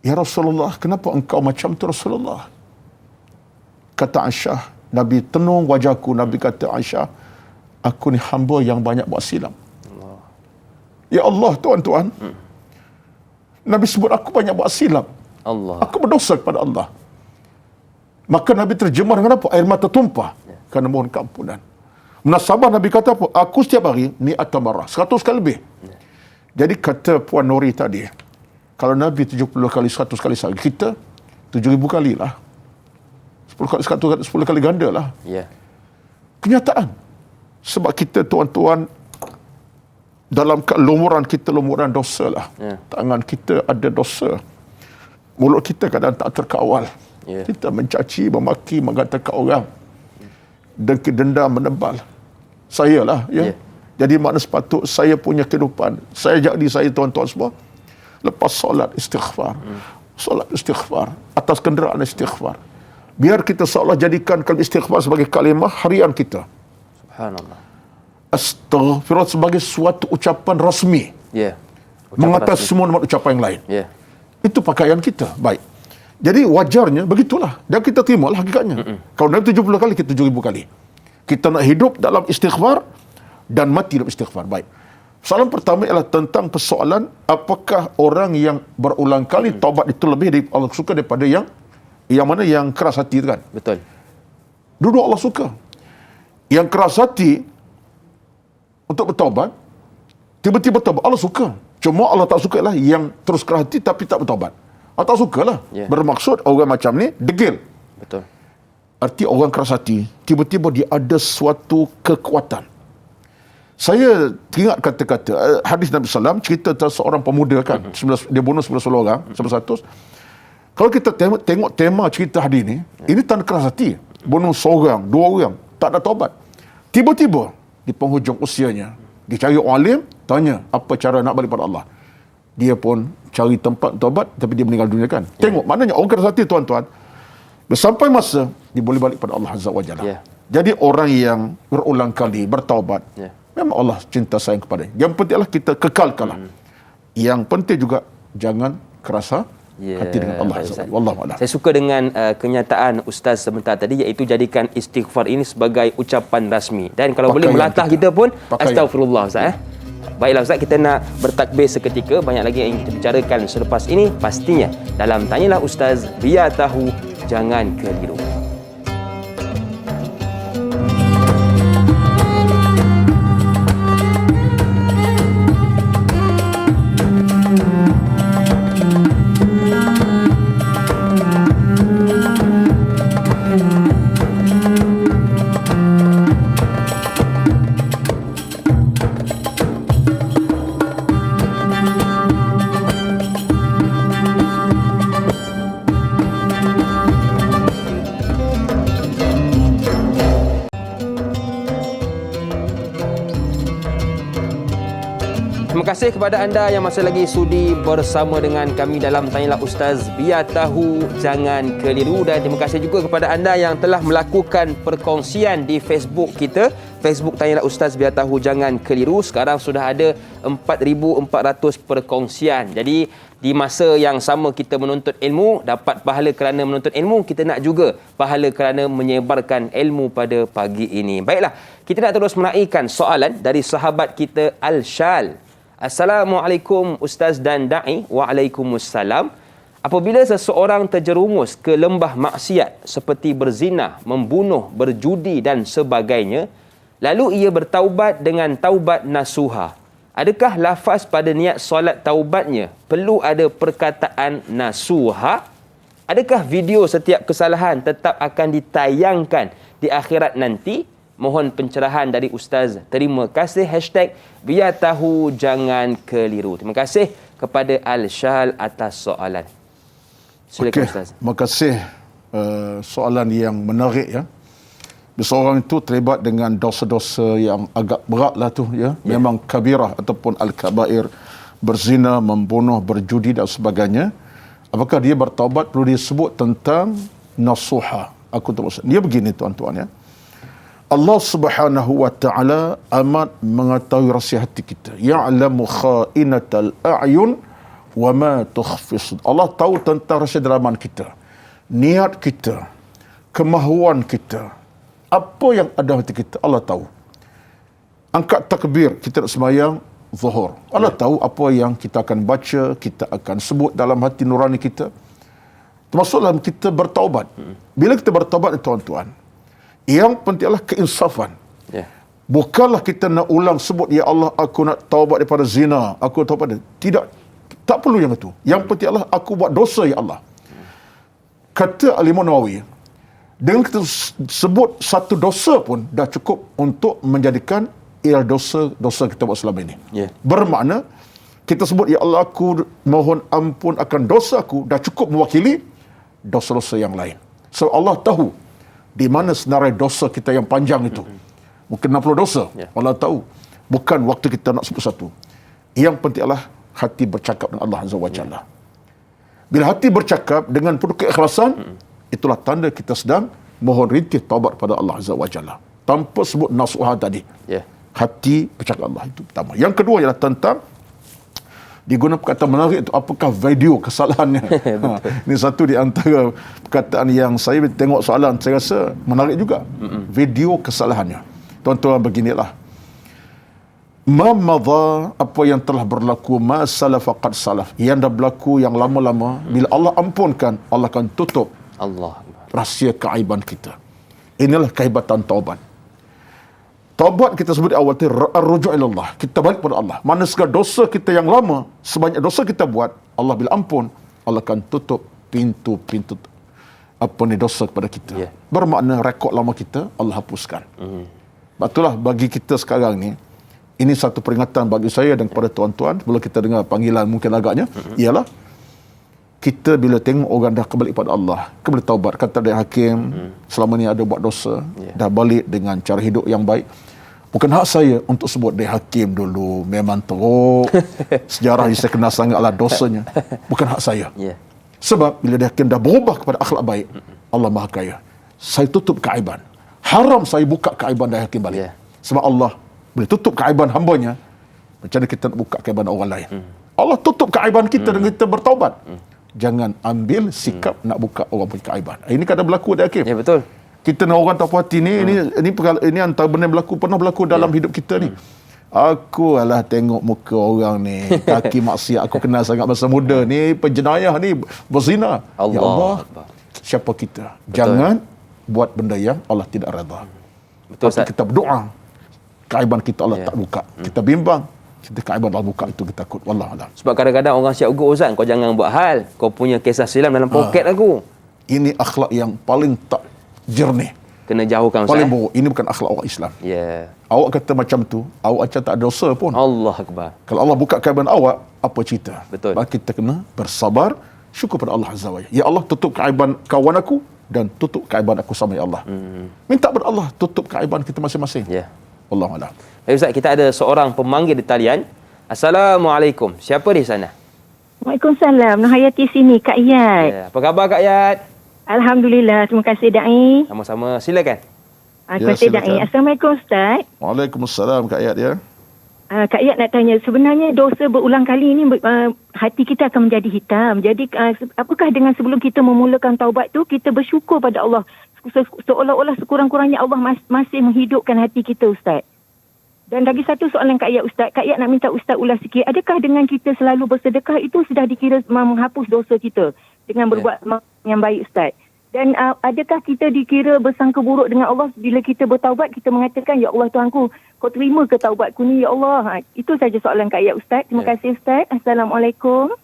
ya Rasulullah, kenapa engkau macam tu Rasulullah? Kata Aisyah, Nabi tenung wajahku. Nabi kata, Aisyah, aku ni hamba yang banyak buat silap. Ya Allah, tuan-tuan, Nabi sebut aku banyak buat silap. Aku berdosa kepada Allah. Maka Nabi terjemah dengan apa? Air mata tumpah. Kerana mohon keampunan. Munasabah Nabi kata apa? Aku setiap hari ni atamarah. 100 kali lebih. Jadi kata Puan Nuri tadi, kalau Nabi 70 kali, 100 kali sehari, kita 7,000 kali lah. 10 kali ganda lah. Kenyataan. Sebab kita tuan-tuan dalam lumuran kita, lumuran dosa lah. Tangan kita ada dosa. Mulut kita kadang tak terkawal. Kita mencaci, memaki, mengatakan orang. Denda menebal. Saya lah. Jadi makna sepatut saya punya kehidupan. Saya tuan-tuan semua. Lepas solat istighfar. Solat istighfar. Atas kenderaan istighfar. Biar kita seolah jadikan kalimah istighfar sebagai kalimah harian kita. Subhanallah. Astaghfirullah sebagai suatu ucapan rasmi. Mengatas semua ucapan yang lain. Itu pakaian kita. Baik. Jadi wajarnya begitulah. Dan kita terima lah hakikatnya. Kalau Nabi 70 kali, kita 7,000 kali. Kita nak hidup dalam istighfar dan mati dalam istighfar. Baik. Soalan pertama ialah tentang persoalan apakah orang yang berulang kali taubat itu lebih dari Allah suka daripada yang mana yang keras hati itu kan? Betul. Dulu Allah suka. Yang keras hati untuk bertaubat, tiba-tiba bertaubat, Allah suka. Cuma Allah tak suka lah yang terus keras hati tapi tak bertaubat. Allah tak suka lah. Bermaksud orang macam ni degil. Betul. Arti orang keras hati, tiba-tiba dia ada suatu kekuatan. Saya teringat kata-kata hadis Nabi SAW, cerita tentang seorang pemuda kan, dia bunuh 11 orang, 100. Kalau kita tengok tema cerita hadis ini tanda keras hati. Bunuh seorang, 2 orang, tak ada taubat. Tiba-tiba di penghujung usianya, dia cari orang alim, tanya apa cara nak balik pada Allah. Dia pun cari tempat taubat, tapi dia meninggal dunia kan. Tengok, maknanya orang keras hati tuan-tuan, sampai masa dia boleh balik pada Allah Azza wa Jalla. Jadi orang yang berulang kali bertaubat, memang Allah cinta sayang kepada dia. Yang penting adalah kita kekalkanlah. Yang penting juga jangan kerasa hati dengan Allah Azza wa Jalla. Wallahualam. Saya suka dengan kenyataan Ustaz sebentar tadi, iaitu jadikan istighfar ini sebagai ucapan rasmi. Dan kalau boleh melatah kita pun astagfirullah Ustaz. Baiklah Ustaz, kita nak bertakbir seketika. Banyak lagi yang kita bicarakan selepas ini. Pastinya dalam Tanyalah Ustaz, biar tahu jangan keliru. Terima kasih kepada anda yang masih lagi sudi bersama dengan kami dalam Tanyalah Ustaz, biar tahu jangan keliru. Dan terima kasih juga kepada anda yang telah melakukan perkongsian di Facebook kita, Facebook Tanyalah Ustaz, biar tahu jangan keliru. Sekarang sudah ada 4,400 perkongsian. Jadi di masa yang sama kita menuntut ilmu, dapat pahala kerana menuntut ilmu, kita nak juga pahala kerana menyebarkan ilmu pada pagi ini. Baiklah, kita nak terus menaikkan soalan dari sahabat kita Al-Shal. Assalamualaikum Ustaz dan Da'i. Waalaikumsalam. Apabila seseorang terjerumus ke lembah maksiat seperti berzina, membunuh, berjudi dan sebagainya, lalu ia bertaubat dengan taubat nasuha, adakah lafaz pada niat solat taubatnya perlu ada perkataan nasuha? Adakah video setiap kesalahan tetap akan ditayangkan di akhirat nanti? Mohon pencerahan dari Ustaz. Terima kasih. #biar tahu jangan keliru. Terima kasih kepada Al-Shal atas soalan. Silakan Ustaz. Terima kasih. Soalan yang menarik ya. Seorang itu terlibat dengan dosa-dosa yang agak berat lah tu ya. Memang kabirah ataupun al-kabair, berzina, membunuh, berjudi dan sebagainya. Apakah dia bertaubat? Perlu disebut tentang nasuha. Aku terus. Dia begini tuan-tuan ya. Allah Subhanahu wa taala amat mengetahui rahsia hati kita. Ya'lamu kha'inatal a'yun wa ma tukhfis. Allah tahu tentang rahsia dalaman kita. Niat kita, kemahuan kita, apa yang ada hati kita, Allah tahu. Angkat takbir, kita nak sembahyang zuhur. Allah tahu apa yang kita akan baca, kita akan sebut dalam hati nurani kita. Termasuk dalam kita bertaubat. Bila kita bertaubat tuan-tuan, yang penting adalah keinsafan. Bukanlah kita nak ulang sebut, ya Allah aku nak taubat daripada zina, aku taubat. Tidak. Tak perlu yang itu. Yang penting adalah aku buat dosa, ya Allah. Kata Al-Imam Nawawi, dengan kita sebut satu dosa pun dah cukup untuk menjadikan ialah dosa kita buat selama ini. Ya. Bermakna kita sebut, ya Allah, aku mohon ampun akan dosa aku, dah cukup mewakili dosa-dosa yang lain. So Allah tahu di mana senarai dosa kita yang panjang itu. Mungkin 60 dosa. Ya. Allah tahu. Bukan waktu kita nak sebut satu. Yang penting adalah hati bercakap dengan Allah Azza wa Jalla. Bila hati bercakap dengan penuh keikhlasan, itulah tanda kita sedang mohon rintih taubat pada Allah Azza wa Jalla. Tanpa sebut nasuha tadi. Ya. Hati bercakap Allah, itu pertama. Yang kedua ialah tentang digunakan perkataan menarik itu, apakah video kesalahannya. Ini satu di antara perkataan yang saya tengok soalan, saya rasa menarik juga. Video kesalahannya. Tuan-tuan, beginilah. Ma madha, apa yang telah berlaku, ma salafa qad salaf, yang dah berlaku yang lama-lama, bila Allah ampunkan, Allah akan tutup Allah. rahsia keaiban kita. Inilah kehebatan taubat. Taubat kita sebut di awal tu ar-ruju' ila Allah. Kita balik pada Allah. Mana segala dosa kita yang lama, sebanyak dosa kita buat, Allah bila ampun, Allah akan tutup pintu-pintu dosa kepada kita. Yeah. Bermakna rekod lama kita Allah hapuskan. Itulah bagi kita sekarang ni, ini satu peringatan bagi saya dan kepada tuan-tuan, bila kita dengar panggilan mungkin agaknya, ialah kita bila tengok orang dah kembali pada Allah, kembali taubat, kata dia hakim, selama ni ada buat dosa, dah balik dengan cara hidup yang baik. Bukan hak saya untuk sebut dia hakim dulu, memang teruk. Sejarah saya kenal sangatlah dosanya. Bukan hak saya. Ya. Sebab bila dia hakim dah berubah kepada akhlak baik, Allah Maha Kaya. Saya tutup keaiban. Haram saya buka keaiban dia hakim balik. Ya. Sebab Allah boleh tutup keaiban hambanya, macam mana kita nak buka keaiban orang lain. Allah tutup keaiban kita dengan kita bertaubat. Jangan ambil sikap nak buka orang punya keaiban. Ini kadang berlaku dia hakim. Ya, betul. Kita nak orang tak puas hati ni, ini antara benda yang pernah berlaku dalam hidup kita ni. Aku alah tengok muka orang ni, kaki maksiat aku kenal sangat masa muda ni, penjenayah ni, berzina. Ya Allah, siapa kita? Jangan buat benda yang Allah tidak redha. Betul, Tapi kita berdoa, keaiban kita Allah tak buka. Kita bimbang, kita keaiban Allah buka, itu kita takut. Wallahualam. Sebab kadang-kadang orang siap ugut, Ustaz, kau jangan buat hal, kau punya kisah silam dalam poket aku. Ini akhlak yang paling tak jernih. Kena jauhkan, Ustaz. Paling buruk. Ini bukan akhlak orang Islam. Ya. Awak kata macam tu, awak macam tak ada dosa pun. Allah Akbar. Kalau Allah buka keaiban awak, apa cerita? Betul. Maka kita kena bersabar, syukur pada Allah Azza wa Jalla. Ya Allah, tutup keaiban kawan aku dan tutup keaiban aku sama ya Allah. Minta pada Allah tutup keaiban kita masing-masing. Ya. Wallahualam. Baik, Ustaz, kita ada seorang pemanggil di talian. Assalamualaikum. Siapa di sana? Waalaikumsalam. Nurhayati sini, Kak Iyad. Ya. Apa khabar, Kak Yat? Alhamdulillah. Terima kasih, Da'i. Sama-sama. Silakan. Terima kasih, Da'i. silakan. Assalamualaikum, Ustaz. Waalaikumsalam Kak Ayat ya. Kak Iyad nak tanya, sebenarnya dosa berulang kali ini, hati kita akan menjadi hitam. Jadi, apakah dengan sebelum kita memulakan taubat tu, kita bersyukur pada Allah? Seolah-olah sekurang-kurangnya Allah masih menghidupkan hati kita, Ustaz. Dan lagi satu soalan Kak Iyad, Ustaz. Kak Iyad nak minta Ustaz ulas sikit. Adakah dengan kita selalu bersedekah itu sudah dikira menghapus dosa kita dengan berbuat yang baik, Ustaz? Dan adakah kita dikira bersangka buruk dengan Allah bila kita bertaubat, kita mengatakan, Ya Allah Tuhanku, kau terima ke taubatku ni, Ya Allah? Itu saja soalan Kak Iyad, Ustaz. Terima kasih, Ustaz. Assalamualaikum.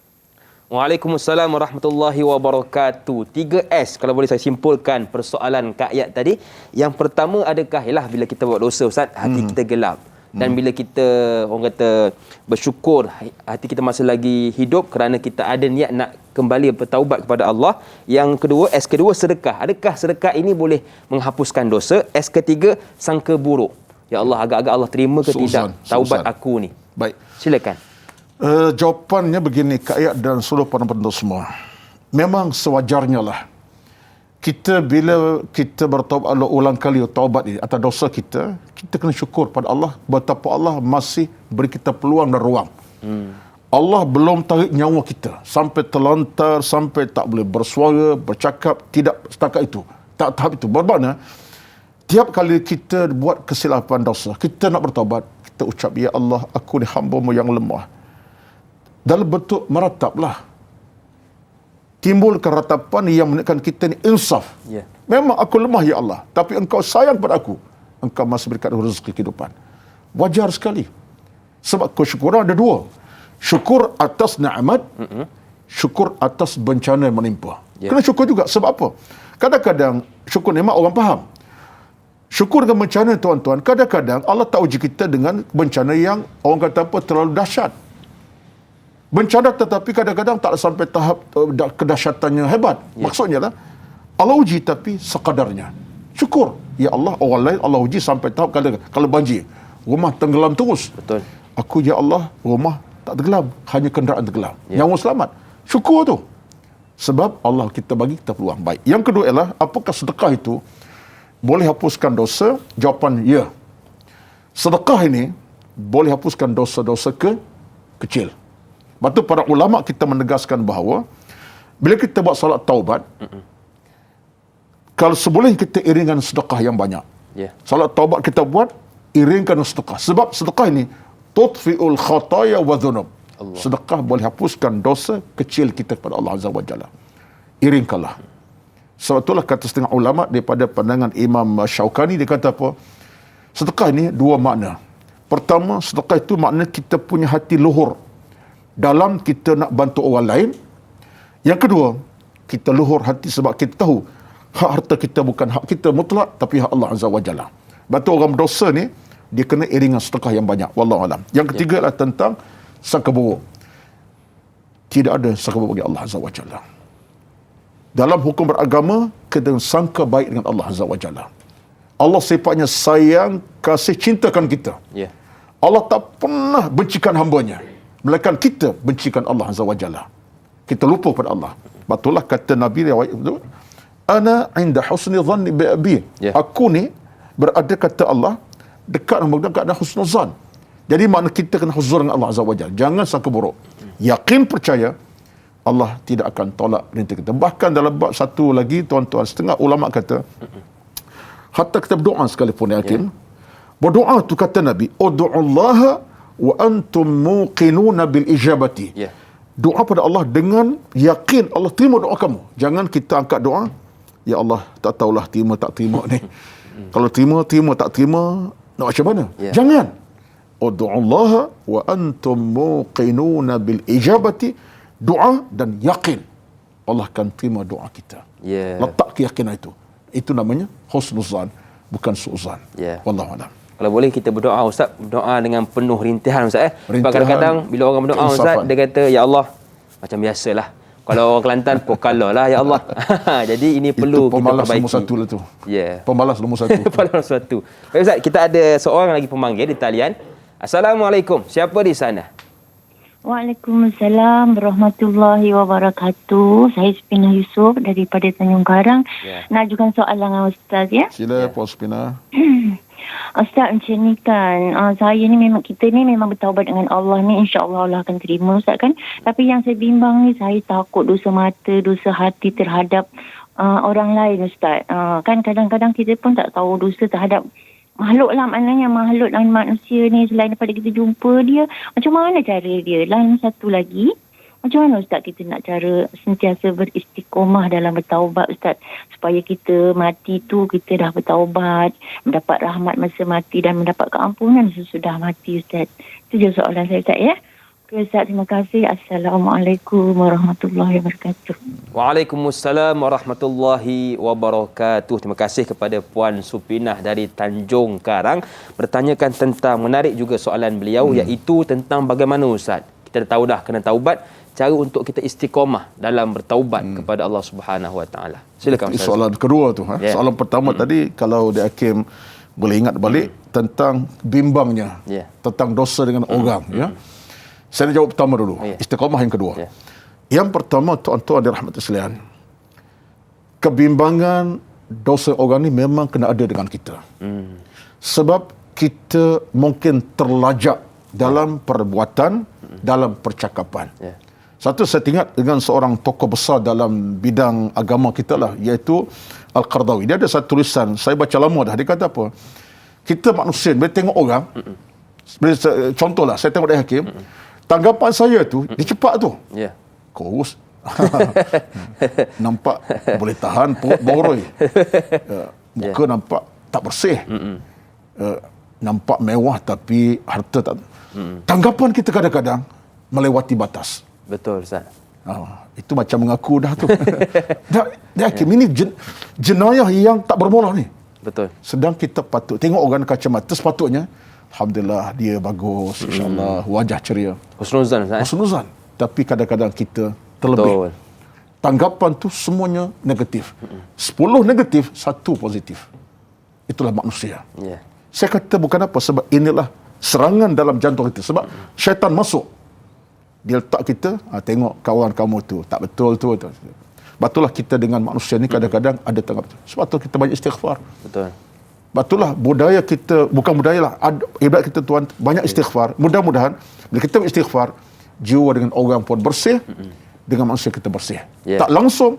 Waalaikumsalam warahmatullahi wabarakatuh. 3S kalau boleh saya simpulkan persoalan Kak Ayat tadi. Yang pertama, adakah ialah bila kita buat dosa, Ustaz, hati kita gelap. Dan bila kita, orang kata, bersyukur, hati kita masih lagi hidup kerana kita ada niat nak kembali bertaubat kepada Allah. Yang kedua, S kedua, sedekah. Adakah sedekah ini boleh menghapuskan dosa? S ketiga, sangka buruk. Ya Allah, agak-agak Allah terima ke tidak taubat aku ni? Baik. Silakan. Jawapannya begini, Kak Ayat dan seluruh penonton semua. Memang sewajarnya lah. Kita bila kita bertaubat ulang kali taubat ini atas dosa kita, kita kena syukur pada Allah betapa Allah masih beri kita peluang dan ruang. Allah belum tarik nyawa kita sampai terlantar, sampai tak boleh bersuara, bercakap, tidak setakat itu. Tak tahap itu. Bermakna tiap kali kita buat kesilapan dosa, kita nak bertaubat, kita ucap, Ya Allah, aku ni hamba-Mu yang lemah. Dalam bentuk merataplah. Timbulkan ratapan yang menunjukkan kita ni insaf. Ya. Memang aku lemah, Ya Allah. Tapi Engkau sayang pada aku. Engkau masih berikan rezeki kehidupan. Wajar sekali. Sebab kesyukuran ada dua. Syukur atas nikmat, syukur atas bencana yang menimpa. Ya. Kena syukur juga. Sebab apa? Kadang-kadang syukur nikmat orang faham. Syukur dengan bencana tuan-tuan. Kadang-kadang Allah tak uji kita dengan bencana yang orang kata apa terlalu dahsyat. Bencana tetapi kadang-kadang tak sampai tahap kedahsyatannya hebat. Maksudnya lah Allah uji tapi sekadarnya. Syukur. Ya Allah, orang lain Allah uji sampai tahap kalau banjir, rumah tenggelam terus. Betul. Aku ya Allah, rumah tak tenggelam, hanya kenderaan tenggelam. Nyawa selamat. Syukur tu. Sebab Allah kita bagi kita peluang baik. Yang kedua ialah apakah sedekah itu boleh hapuskan dosa? Jawapan ya. Sedekah ini boleh hapuskan dosa-dosa kecil. Lepas tu para ulama kita menegaskan bahawa bila kita buat solat taubat, kalau seboleh kita iringkan sedekah yang banyak. Solat taubat kita buat, iringkan sedekah. Sebab sedekah ini tutfi'ul khataya wa dhunub. Sedekah boleh hapuskan dosa kecil kita kepada Allah Azza wa Jalla. Iringkanlah. Sebab itulah kata setengah ulama daripada pandangan Imam Syaukani, dia kata apa? Sedekah ini dua makna. Pertama, sedekah itu makna kita punya hati luhur dalam kita nak bantu orang lain. Yang kedua, kita luhur hati sebab kita tahu hak harta kita bukan hak kita mutlak, tapi hak Allah Azza wa Jalla. Batu orang berdosa ni, dia kena iringan sedekah yang banyak. Wallahu alam. Yang ketiga adalah tentang sangka buruk. Tidak ada sangka buruk bagi Allah Azza wa Jalla. Dalam hukum beragama, kita sangka baik dengan Allah Azza wa Jalla. Allah sifatnya sayang, kasih, cintakan kita. Allah tak pernah bencikan hambanya, melainkan kita bencikan Allah Azza wa Jalla. Kita lupa pada Allah. Betullah kata Nabi riwayat itu, ana inda husni dhanni bi abi. Aku ni berada, kata Allah, dekat dengan husnuzan. Jadi makna kita kena huzur dengan Allah Azza wa Jalla. Jangan sangka buruk. Yakin, percaya Allah tidak akan tolak perintah kita. Bahkan dalam bab satu lagi, tuan-tuan, setengah ulama kata, hatta kita berdoa sekalipun, yakin. Berdoa tu kata Nabi, ud'ullaha wa antum muqinuna bil ijabati. Doa pada Allah dengan yakin Allah terima doa kamu. Jangan kita angkat doa, ya Allah, tak tahulah terima tak terima ni. Kalau terima, tak terima, nak macam mana? Jangan. Ud'ullaha wa antum muqinuna bil ijabati. Doa dan yakin Allah akan terima doa kita. Letak keyakinan itu. Itu namanya husnuzan, bukan su'zan. Wallahu a'lam. Kalau boleh kita berdoa, Ustaz, berdoa dengan penuh rintihan, Ustaz. Sebab kadang-kadang bila orang berdoa, Ustaz, dia kata, ya Allah, macam biasalah. Kalau orang Kelantan, pokalah lah, ya Allah. Jadi ini perlu kita perbaiki. Itu pemalas nombor satu lah tu. Pemalas nombor satu. Pemalas nombor satu. Baik, Ustaz, kita ada seorang lagi pemanggil di talian. Assalamualaikum. Siapa di sana? Waalaikumsalam warahmatullahi wabarakatuh. Saya Spina Yusof daripada Tanjung Karang. Nak ajukan soalan dengan Ustaz, ya? Sila, Puan Spina. Ustaz, macam ni kan, kita ni memang bertaubat dengan Allah ni, insya-Allah Allah akan terima, Ustaz, kan? Tapi yang saya bimbang ni, saya takut dosa mata, dosa hati terhadap orang lain, Ustaz. Kan kadang-kadang kita pun tak tahu dosa terhadap makhluk lah, maknanya makhluk dan manusia ni, selain daripada kita jumpa dia, macam mana cara dia? Lain satu lagi, macam mana Ustaz kita nak cara sentiasa beristiqomah dalam bertaubat, Ustaz, supaya kita mati tu kita dah bertaubat, mendapat rahmat masa mati dan mendapat keampunan sesudah mati, Ustaz. Itu je soalan saya, Ustaz, ya. Okay, Ustaz, terima kasih. Assalamualaikum warahmatullahi wabarakatuh. Waalaikumsalam warahmatullahi wabarakatuh. Terima kasih kepada Puan Supinah dari Tanjung Karang. Bertanyakan tentang, menarik juga soalan beliau, iaitu tentang bagaimana, Ustaz, kita dah tahu dah kena taubat, cara untuk kita istiqamah dalam bertaubat kepada Allah Subhanahu Wa Taala. Silakan, Ustaz. Soalan kedua tu. Soalan pertama tadi, kalau Dek Hakim boleh ingat balik, tentang bimbangnya, tentang dosa dengan orang, ya. Saya nak jawab pertama dulu. Istiqamah yang kedua. Yang pertama, tuan-tuan dirahmati sekalian, kebimbangan dosa orang ni memang kena ada dengan kita. Sebab kita mungkin terlajak dalam perbuatan, dalam percakapan. Satu, saya ingat dengan seorang tokoh besar dalam bidang agama kita lah, iaitu Al-Qardawi. Dia ada satu tulisan, saya baca lama dah. Dia kata apa? Kita manusia, bila tengok orang, contohlah, saya tengok Dek Hakim, tanggapan saya tu, dia cepat tu. Kurus. Nampak boleh tahan, perut boroi. Muka nampak tak bersih. Nampak mewah tapi harta tak. Tanggapan kita kadang-kadang melewati batas. Betul, Ustaz. Itu macam mengaku dah tu. Dek Hakim, ini jenayah yang tak bermula ni. Betul. Sedang kita patut tengok orang kacamata, sepatutnya alhamdulillah dia bagus, insya-Allah, wajah ceria. Husnuzan Ustaz. Husnuzan. Tapi kadang-kadang kita terlebih. Betul. Tanggapan tu semuanya negatif. 10 negatif, 1 positif. Itulah manusia. Ya. Saya kata bukan apa, sebab inilah serangan dalam jantung kita. Sebab syaitan masuk. Dia letak kita, tengok kawan kamu tu, tak betul tu. Betullah kita dengan manusia ni kadang-kadang ada tanggapan tu. Sebab tu kita banyak istighfar. Betul. Betullah budaya kita, bukan budaya lah, ibadat kita Tuhan, banyak istighfar. Mudah-mudahan, bila kita istighfar, jiwa dengan orang pun bersih, dengan manusia kita bersih. Yeah. Tak langsung,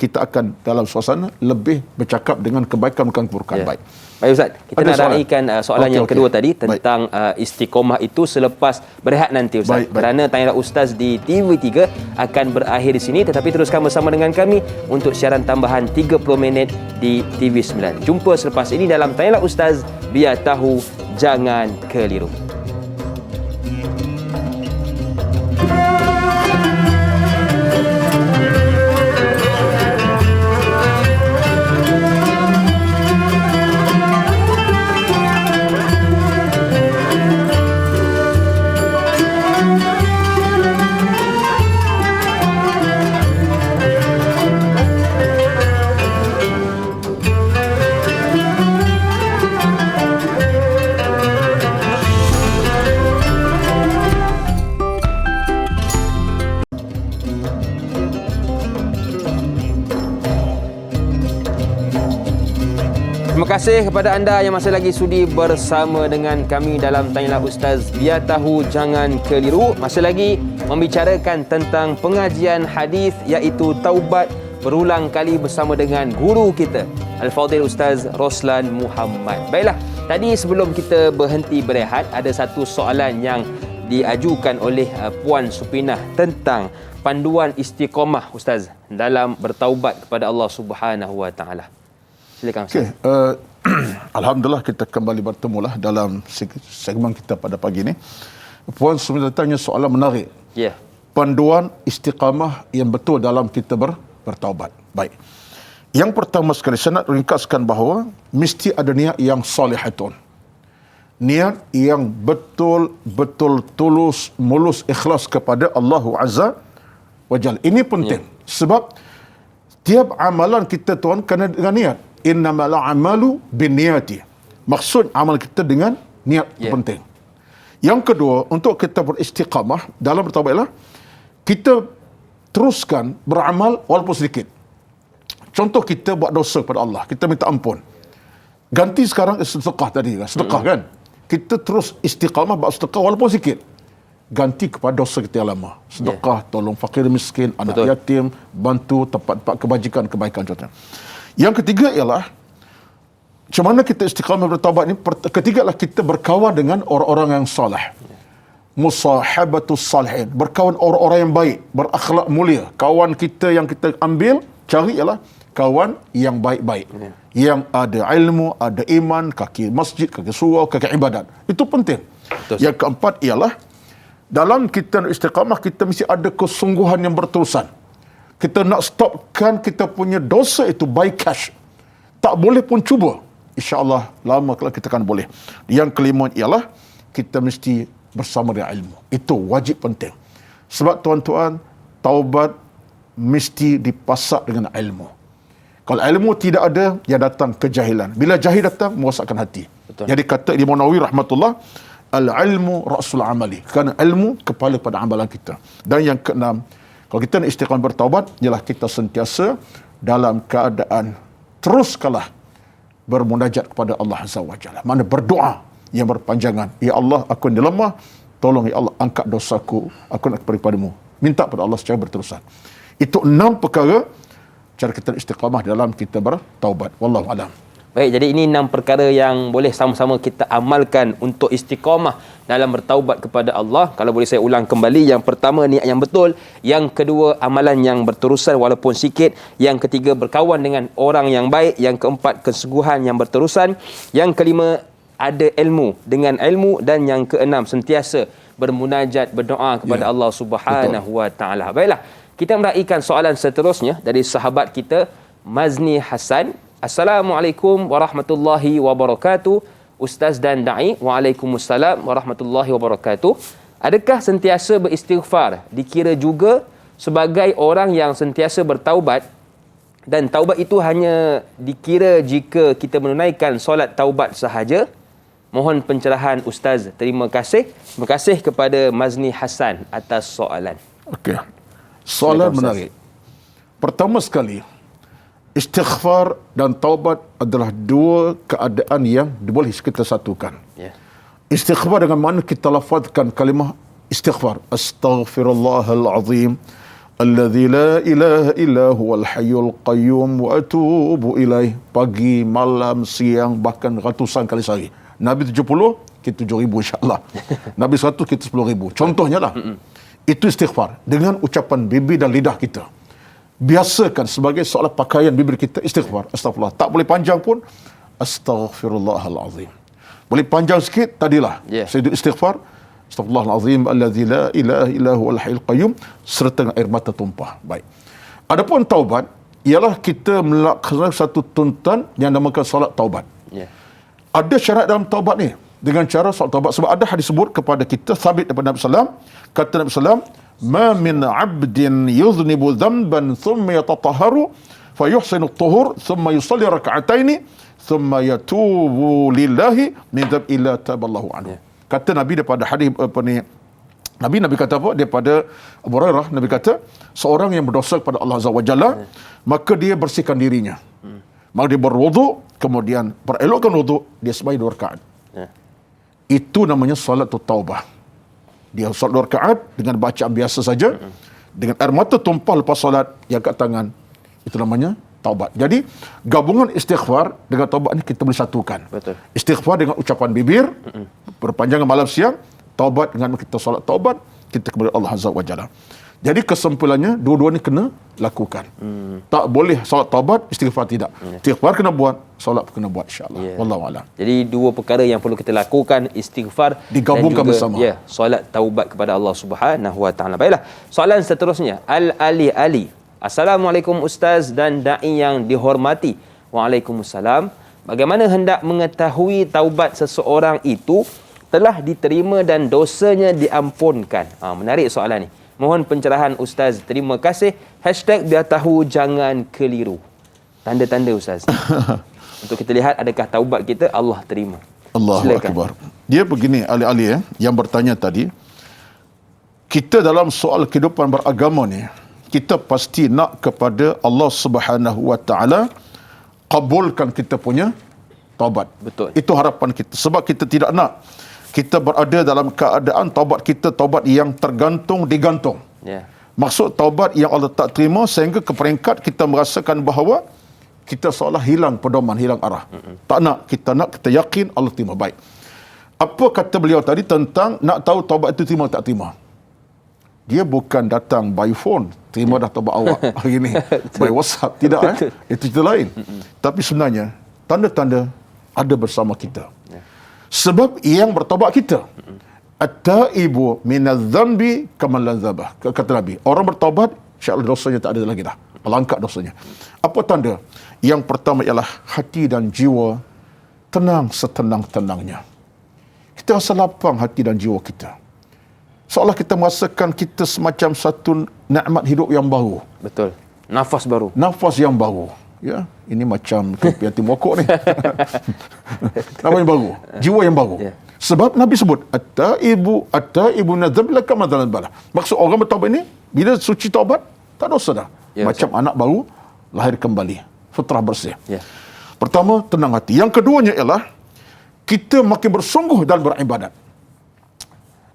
kita akan dalam suasana lebih bercakap dengan kebaikan bukan keburukan. Ya. Baik. Baik Ustaz, kita Ada nak soalan? raikan soalan Okey, yang okey. kedua tadi Baik. tentang istiqomah itu selepas berehat nanti Ustaz. Baik, baik. Kerana Tanya Ustaz di TV3 akan berakhir di sini, tetapi teruskan bersama dengan kami untuk siaran tambahan 30 minit di TV9. Jumpa selepas ini dalam Tanya Ustaz, biar tahu jangan keliru. Terima kasih kepada anda yang masih lagi sudi bersama dengan kami dalam Tanyalah Ustaz, biar tahu jangan keliru. Masih lagi membicarakan tentang pengajian hadis iaitu taubat berulang kali bersama dengan guru kita Al-Fadhil Ustaz Roslan Muhammad. Baiklah, tadi sebelum kita berhenti berehat, ada satu soalan yang diajukan oleh Puan Supinah tentang panduan istiqamah Ustaz dalam bertaubat kepada Allah Subhanahu Wa Taala. Silakan Ustaz. Alhamdulillah kita kembali bertemulah dalam segmen kita pada pagi ini. Puan Supinah tanya soalan menarik. Ya. Panduan istiqamah yang betul dalam kita bertaubat. Baik. Yang pertama sekali saya nak ringkaskan bahawa mesti ada niat yang salihatun. Niat yang betul-betul tulus, mulus, ikhlas kepada Allah Azza wa Jalla. Ini penting. Sebab tiap amalan kita Tuhan kena dengan niat. Innamal a'malu binniyati. Maksud amal kita dengan niat itu penting. Yang kedua, untuk kita beristiqamah dalam bertaubat ialah kita teruskan beramal walaupun sedikit. Contoh kita buat dosa kepada Allah, kita minta ampun. Ganti sekarang sedekah tadi kan, sedekah kan. Kita terus istiqamah buat sedekah walaupun sedikit. Ganti kepada dosa kita yang lama. Sedekah, tolong fakir miskin, anak yatim, bantu tempat-tempat kebajikan, kebaikan contohnya. Yang ketiga ialah macam mana kita istiqamah bertaubat ni. Ketiga ialah kita berkawan dengan orang-orang yang salih. Musahabatus salihin, berkawan orang-orang yang baik, berakhlak mulia. Kawan kita yang kita ambil, cari ialah kawan yang baik-baik. Yang ada ilmu, ada iman, kaki masjid, kaki surau, kaki ibadat. Itu penting. Betul. Yang keempat ialah dalam kita istiqamah kita mesti ada kesungguhan yang berterusan. Kita nak stopkan kita punya dosa itu by cash. Tak boleh pun cuba. InsyaAllah lama kalau kita akan boleh. Yang kelima ialah kita mesti bersama dengan ilmu. Itu wajib penting. Sebab tuan-tuan, taubat mesti dipasak dengan ilmu. Kalau ilmu tidak ada, yang datang kejahilan. Bila jahil datang, merosakkan hati. Betul. Jadi kata Imam Nawawi rahmatullah, al-ilmu ra'sul amali. Kerana ilmu kepala pada amalan kita. Dan yang keenam, kalau kita nak istiqamah bertaubat, ialah kita sentiasa dalam keadaan teruskanlah bermunajat kepada Allah Azza wa Jalla. Mana berdoa yang berpanjangan. Ya Allah, aku ni lemah, tolong ya Allah angkat dosaku, aku nak kepadamu. Minta pada Allah secara berterusan. Itu 6 perkara cara kita istiqamah dalam kita bertaubat. Wallahu a'lam. Baik, jadi ini 6 perkara yang boleh sama-sama kita amalkan untuk istiqamah dalam bertaubat kepada Allah. Kalau boleh saya ulang kembali, yang pertama niat yang betul, yang kedua amalan yang berterusan walaupun sikit, yang ketiga berkawan dengan orang yang baik, yang keempat kesungguhan yang berterusan, yang kelima ada ilmu dengan ilmu, dan yang keenam sentiasa bermunajat, berdoa kepada Allah Subhanahu wa Taala. Baiklah, kita meraihkan soalan seterusnya dari sahabat kita Mazni Hasan. Assalamualaikum warahmatullahi wabarakatuh. Ustaz dan Da'i, Waalaikumsalam warahmatullahi wabarakatuh. Adakah sentiasa beristighfar dikira juga sebagai orang yang sentiasa bertaubat, dan taubat itu hanya dikira jika kita menunaikan solat taubat sahaja? Mohon pencerahan Ustaz. Terima kasih. Terima kasih kepada Mazni Hassan atas soalan. Okey. Soalan menarik. Pertama sekali, istighfar dan taubat adalah dua keadaan yang boleh kita satukan. Ya. Istighfar dengan mana kita lafazkan kalimah istighfar. Astaghfirullahal azim alladzi la ilaha illa huwal hayyul qayyum wa atubu ilaih. Pagi, malam, siang, bahkan ratusan kali sehari. Nabi 70, kita 7,000 insya-Allah. Nabi 100, kita 10,000. Contohnya lah. Itu istighfar dengan ucapan bibir dan lidah kita. Biasakan sebagai seolah pakaian bibir kita istighfar. Astagfirullah. Tak boleh panjang pun. Astaghfirullahalazim. Boleh panjang sikit, tadilah. Saya istighfar. Astaghfirullahalazim alladzi la ilaha illa huwal hayyul qayyum, serta dengan air mata tumpah. Baik. Adapun taubat ialah kita melaksanakan satu tuntutan yang dinamakan solat taubat. Ada syarat dalam taubat ni dengan cara solat taubat, sebab ada hadis sebut kepada kita, sabit daripada Nabi sallam, kata Nabi sallam, ma min 'abdin yuznibu dhanban thumma yatatahharu fayuhsinu at-tuhur thumma yusalli rak'ataini thumma yatubu lillahi min dhanb illa taballahu anhu. Kata Nabi daripada hadis apa ni, Nabi kata apa? Daripada Abu Hurairah, Nabi kata, seorang yang berdosa kepada Allah Azza wa Jalla, maka dia bersihkan dirinya. Maka dia berwuduk, kemudian perelokkan wuduk, dia sembahyang 2 rakaat. Itu namanya solat taubah. Dia solat 2 rakaat dengan bacaan biasa saja, dengan air mata tumpah lepas solat, dia angkat tangan. Itu namanya taubat. Jadi gabungan istighfar dengan taubat ni kita boleh satukan. Betul. Istighfar dengan ucapan bibir, perpanjangan malam siang, taubat dengan kita solat taubat, kita kepada Allah Azza wa Jalla. Jadi kesimpulannya, dua-dua ni kena lakukan. Tak boleh solat taubat, istighfar tidak. Istighfar kena buat, solat kena buat, insya-Allah. Wallahu a'lam. Jadi dua perkara yang perlu kita lakukan, istighfar digabungkan dan juga, bersama. Solat taubat kepada Allah Subhanahu wa taala. Baiklah, soalan seterusnya, Ali. Assalamualaikum Ustaz dan Da'i yang dihormati. Waalaikumsalam. Bagaimana hendak mengetahui taubat seseorang itu telah diterima dan dosanya diampunkan? Menarik soalan ni. Mohon pencerahan Ustaz. Terima kasih. #biar tahu jangan keliru. Tanda-tanda Ustaz. Untuk kita lihat adakah taubat kita Allah terima. Allahu Akbar. Dia begini, Ali yang bertanya tadi. Kita dalam soal kehidupan beragama ni, kita pasti nak kepada Allah Subhanahu wa taala kabulkan kita punya taubat. Betul. Itu harapan kita. Sebab kita tidak nak kita berada dalam keadaan taubat kita taubat yang digantung. Maksud taubat yang Allah tak terima sehingga ke peringkat kita merasakan bahawa kita seolah hilang pedoman, hilang arah. Tak nak. Kita nak, kita yakin Allah terima. Baik. Apa kata beliau tadi tentang nak tahu taubat itu terima tak terima? Dia bukan datang by phone, terima dah taubat awak hari ini. By WhatsApp. Tidak. Itu cerita lain. Tapi sebenarnya, tanda-tanda ada bersama kita. Sebab yang bertaubat kita. At-taibu minadz-dzambi kaman la dzabah. Kata Nabi, orang bertaubat, insya-Allah dosanya tak ada lagi dah. Allah angkat dosanya. Apa tanda? Yang pertama ialah hati dan jiwa tenang setenang-tenangnya. Kita rasa lapang hati dan jiwa kita. Seolah kita merasakan kita semacam satu nikmat hidup yang baru. Betul. Nafas baru. Nafas yang baru. Ya, ini macam kopi hati mokok ni. Nafas yang baru. Jiwa yang baru. Sebab Nabi sebut, At-taibu nadzab laka madzalan bala. Maksud orang bertaubat ini, bila suci taubat, tak dosa dah. Macam anak baru, lahir kembali. Fitrah bersih. Pertama, tenang hati. Yang keduanya ialah, kita makin bersungguh dalam beribadat.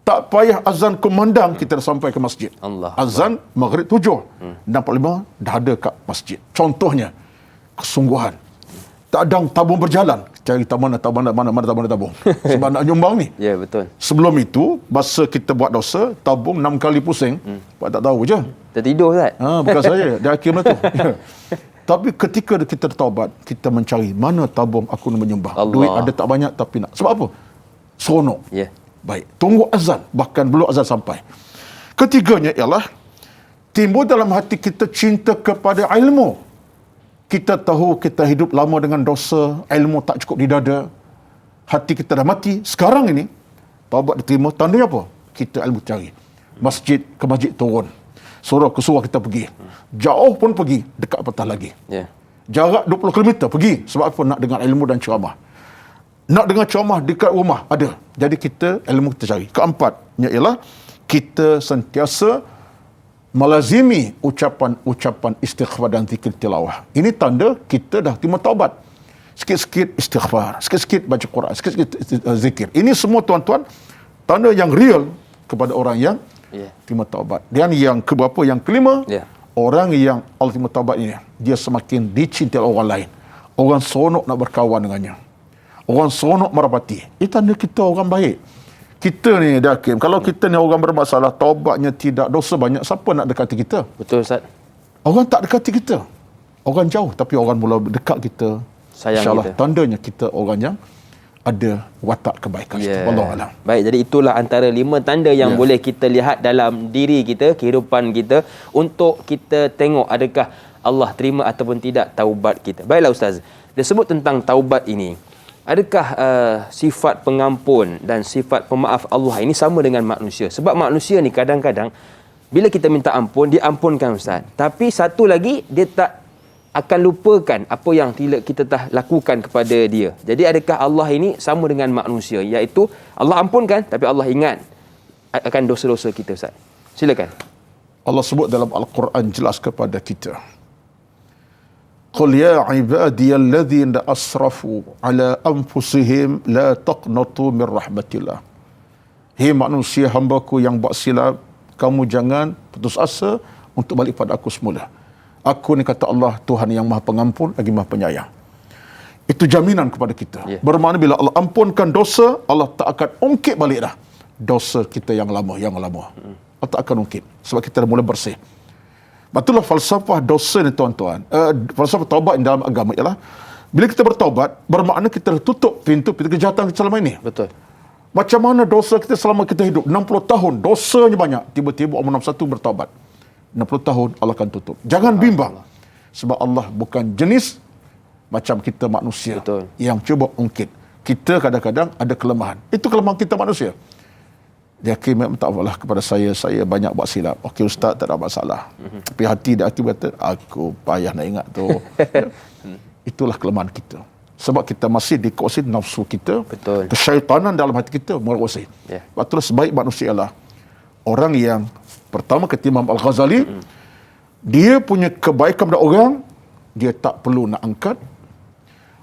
Tak payah azan kumandang, kita dah sampai ke masjid. Azan maghrib 7. 65 dah ada kat masjid. Contohnya, kesungguhan. Tak ada tabung berjalan. Cari mana tabung. Sebab nak nyumbang ni. Ya, betul. Sebelum itu, masa kita buat dosa, tabung 6 kali pusing. Pak tak tahu je. Tertidur, Ustaz. Bukan saya. Dia akhirnya tu. Tapi ketika kita taubat, kita mencari mana tabung aku nak menyembah. Duit ada tak banyak tapi nak. Sebab apa? Seronok. Baik. Tunggu azan. Bahkan belum azan sampai. Ketiganya ialah timbul dalam hati kita cinta kepada ilmu. Kita tahu kita hidup lama dengan dosa, ilmu tak cukup di dada, hati kita dah mati. Sekarang ini, taubat diterima, tandanya apa? Kita ilmu cari. Masjid ke masjid turun. Surau ke surau kita pergi. Jauh pun pergi, dekat patah lagi. Ya. Jarak 20 km pergi. Sebab apa? Nak dengar ilmu dan ceramah. Nak dengar ceramah dekat rumah, ada. Jadi kita, ilmu kita cari. Keempatnya ialah, kita sentiasa melazimi ucapan-ucapan istighfar dan zikir tilawah. Ini tanda kita dah terima taubat. Sikit-sikit istighfar, sikit-sikit baca Quran, sikit-sikit zikir. Ini semua tuan-tuan, tanda yang real kepada orang yang terima taubat. Dan yang keberapa? Yang kelima, orang yang Allah terima taubat ini, dia semakin dicintai orang lain. Orang seronok nak berkawan dengannya. Orang seronok merapati. Ini tanda kita orang baik. Kita ni, Hakim, kalau kita ni orang bermasalah, taubatnya tidak, dosa banyak, siapa nak dekati kita? Betul, Ustaz. Orang tak dekati kita. Orang jauh, tapi orang mula dekat kita. Sayang InsyaAllah, kita. tandanya kita orang yang ada watak kebaikan. Wallahualam. Baik, jadi itulah antara 5 tanda yang boleh kita lihat dalam diri kita, kehidupan kita, untuk kita tengok adakah Allah terima ataupun tidak taubat kita. Baiklah Ustaz, dia sebut tentang taubat ini. Adakah sifat pengampun dan sifat pemaaf Allah ini sama dengan manusia? Sebab manusia ni kadang-kadang bila kita minta ampun, dia ampunkan Ustaz. Tapi satu lagi, dia tak akan lupakan apa yang kita telah lakukan kepada dia. Jadi adakah Allah ini sama dengan manusia? Iaitu Allah ampunkan, tapi Allah ingat akan dosa-dosa kita Ustaz. Silakan. Allah sebut dalam Al-Quran jelas kepada kita. Qul ya ibadiyalladzina asrafu ala anfusihim la taqnatu min rahmatillah. Hei manusia hambaku yang buat silap, kamu jangan putus asa untuk balik pada aku semula. Aku ni, kata Allah, Tuhan yang maha pengampun lagi maha penyayang. Itu jaminan kepada kita. Bermakna bila Allah ampunkan dosa, Allah tak akan ungkit balik dah dosa kita yang lama. Allah tak akan ungkit. Sebab kita dah mula bersih. Itulah falsafah dosa ni tuan-tuan. Falsafah taubat dalam agama ialah bila kita bertaubat, bermakna kita tutup pintu kejahatan kita selama ini. Betul. Macam mana dosa kita selama kita hidup 60 tahun, dosanya banyak. Tiba-tiba umur 61 bertaubat. 60 tahun Allah akan tutup. Jangan bimbang. Sebab Allah bukan jenis macam kita manusia. Betul. Yang cuba ungkit. Kita kadang-kadang ada kelemahan. Itu kelemahan kita manusia. Dia memang tak apalah kepada saya banyak buat silap. Okey Ustaz, tak ada masalah. Tapi hati dia berkata, aku payah nak ingat tu. Itulah kelemahan kita. Sebab kita masih dikuasai nafsu kita. Betul. Kesyaitanan dalam hati kita menguasai. Itulah sebaik manusia ialah orang yang pertama, kata Imam Al-Ghazali, dia punya kebaikan pada orang, dia tak perlu nak angkat.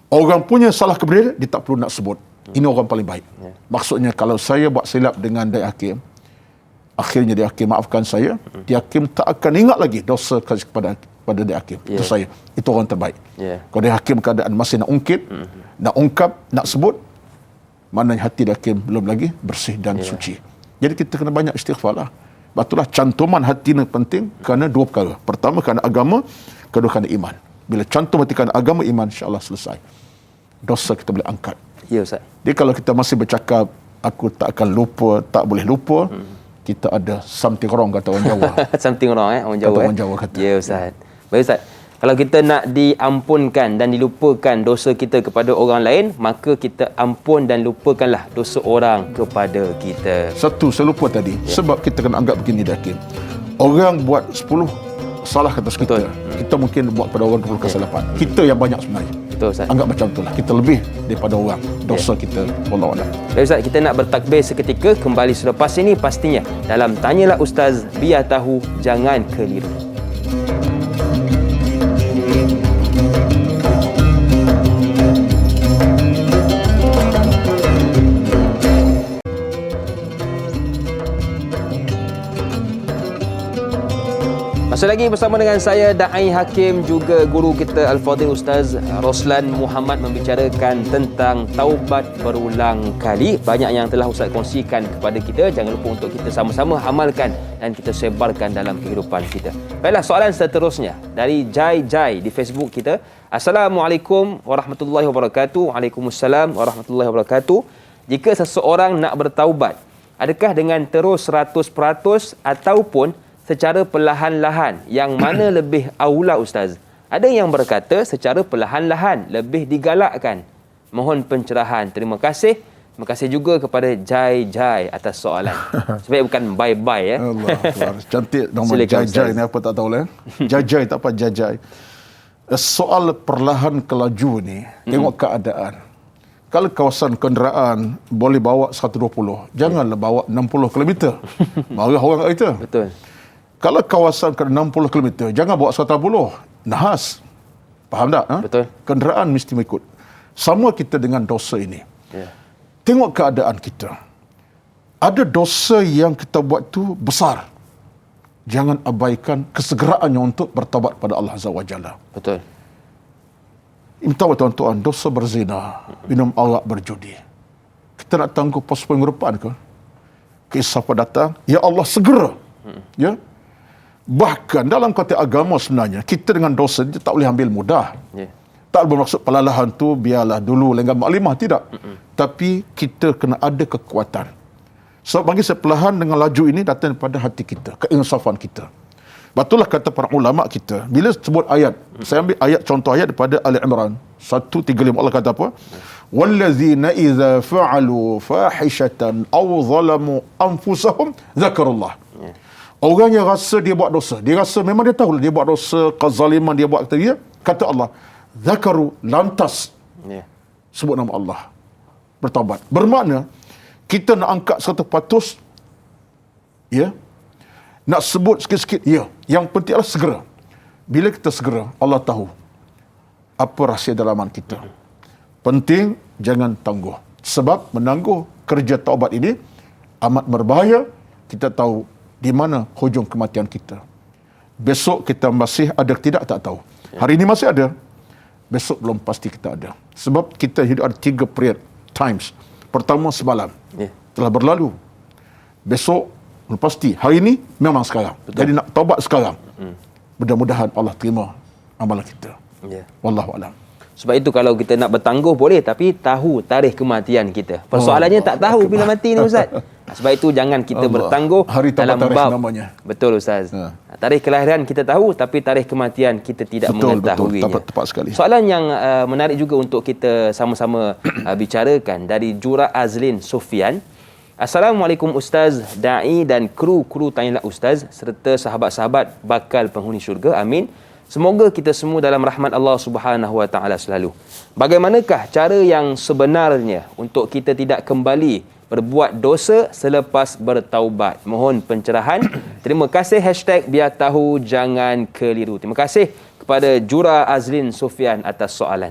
Orang punya salah kepada dia tak perlu nak sebut. Ini orang paling baik. Maksudnya kalau saya buat silap dengan Dai Hakim, akhirnya Dai Hakim maafkan saya, Dai Hakim tak akan ingat lagi dosa kepada Dai Hakim. Itu saya. Itu orang terbaik. Kalau Dai Hakim keadaan masih nak ungkit, nak ungkap, nak sebut, maknanya hati Dai Hakim belum lagi bersih dan suci. Jadi kita kena banyak istighfar lah. Itulah cantuman hati ni penting kerana 2 perkara. Pertama kerana agama, kedua kerana iman. Bila cantum hati kerana agama, iman, insya-Allah selesai. Dosa kita boleh angkat. Ya Ustaz. Jadi kalau kita masih bercakap, aku tak akan lupa, tak boleh lupa, kita ada something wrong, kata orang Jawa. Something wrong orang Jawa. Kata orang Jawa kata. Ya Ustaz. Baik Ustaz. Kalau kita nak diampunkan dan dilupakan dosa kita kepada orang lain, maka kita ampun dan lupakanlah dosa orang kepada kita. Satu, saya lupa tadi. Sebab kita kena anggap begini, Dakin. Orang buat 10 salah kata kita. Kita mungkin buat pada orang 20 kesalahan. Kita yang banyak sebenarnya. Betul Ustaz. Anggap macam itulah. Kita lebih daripada orang. Dosa kita. Wallahualam. Baik Ustaz, kita nak bertakbir seketika. Kembali selepas ini pastinya dalam Tanyalah Ustaz, biar tahu, jangan keliru. Masih lagi bersama dengan saya, Da'i Hakim, juga guru kita Al-Fadhil Ustaz Roslan Muhammad, membicarakan tentang taubat berulang kali. Banyak yang telah Ustaz kongsikan kepada kita. Jangan lupa untuk kita sama-sama amalkan dan kita sebarkan dalam kehidupan kita. Baiklah, soalan seterusnya dari Jai di Facebook kita. Assalamualaikum warahmatullahi wabarakatuh. Waalaikumsalam warahmatullahi wabarakatuh. Jika seseorang nak bertaubat, adakah dengan terus 100% ataupun secara perlahan-lahan, yang mana lebih aula Ustaz? Ada yang berkata secara perlahan-lahan, lebih digalakkan. Mohon pencerahan. Terima kasih. Terima kasih juga kepada Jai atas soalan. Sebenarnya bukan bye-bye ya. Allah Akbar. Cantik nama Silakan, Jai Ustaz. ni apa tak tahu lah. Jai tak apa Jai. Soal perlahan kelaju ni, tengok keadaan. Kalau kawasan kenderaan boleh bawa 120, janganlah bawa 60 km. Marah orang kat kita. Betul. Kalau kawasan ke 60 km, jangan bawa 180. Nahas. Faham tak? Ha? Betul. Kenderaan mesti mengikut. Sama kita dengan dosa ini. Ya. Tengok keadaan kita. Ada dosa yang kita buat tu besar. Jangan abaikan kesegeraannya untuk bertaubat pada Allah Azza wa Jalla. Betul. Minta tuan-tuan, dosa berzina, minum arak, berjudi. Kita nak tangguh pos minggu depan ke? Kisah datang, ya Allah segera. Ya. Bahkan dalam konteks agama sebenarnya, kita dengan dosa dia tak boleh ambil mudah. Ya. Tak bermaksud pelalahan tu biarlah dulu lenggam maklimah, tidak. Tapi kita kena ada kekuatan. Sebab bagi saya perlahan dengan laju ini datang daripada hati kita, keinsafan kita. Betullah kata para ulama kita, bila sebut ayat, saya ambil ayat contoh ayat daripada Ali Imran 135, Allah kata apa? Wallazina idza fa'alu fahishatan aw zalamu anfusahum dzakarullah. Orang yang rasa dia buat dosa, dia rasa memang dia tahu dia buat dosa, kezaliman dia buat dia, kata Allah, zakaru, lantas sebut nama Allah, bertaubat. Bermakna kita nak angkat 100%, ya, nak sebut sikit-sikit, ya. Yang penting adalah segera. Bila kita segera, Allah tahu apa rahsia dalaman kita. Penting jangan tangguh. Sebab menangguh kerja taubat ini amat berbahaya. Kita tahu di mana hujung kematian kita. Besok kita masih ada tidak, tak tahu. Hari ini masih ada. Besok belum pasti kita ada. Sebab kita hidup ada 3 period times. Pertama semalam. Telah berlalu. Besok belum pasti. Hari ini memang sekarang. Betul. Jadi nak taubat sekarang. Mudah-mudahan Allah terima amalan kita. Wallahu a'lam. Sebab itu kalau kita nak bertangguh boleh, tapi tahu tarikh kematian kita. Persoalannya tak tahu bila mati ni Ustaz. Sebab itu jangan kita bertangguh Hari dalam tarikh bab namanya. Betul Ustaz. Tarikh kelahiran kita tahu, tapi tarikh kematian kita tidak mengetahuinya. Betul, tepat sekali. Soalan yang menarik juga untuk kita sama-sama bicarakan dari Jura Azlin Sofian. Assalamualaikum Ustaz, Da'i dan kru Tanyalah Ustaz serta sahabat-sahabat bakal penghuni syurga. Amin. Semoga kita semua dalam rahmat Allah Subhanahu Wa Taala selalu. Bagaimanakah cara yang sebenarnya untuk kita tidak kembali berbuat dosa selepas bertaubat? Mohon pencerahan. Terima kasih. #biar tahu jangan keliru. Terima kasih kepada Jura Azlin Sofian atas soalan.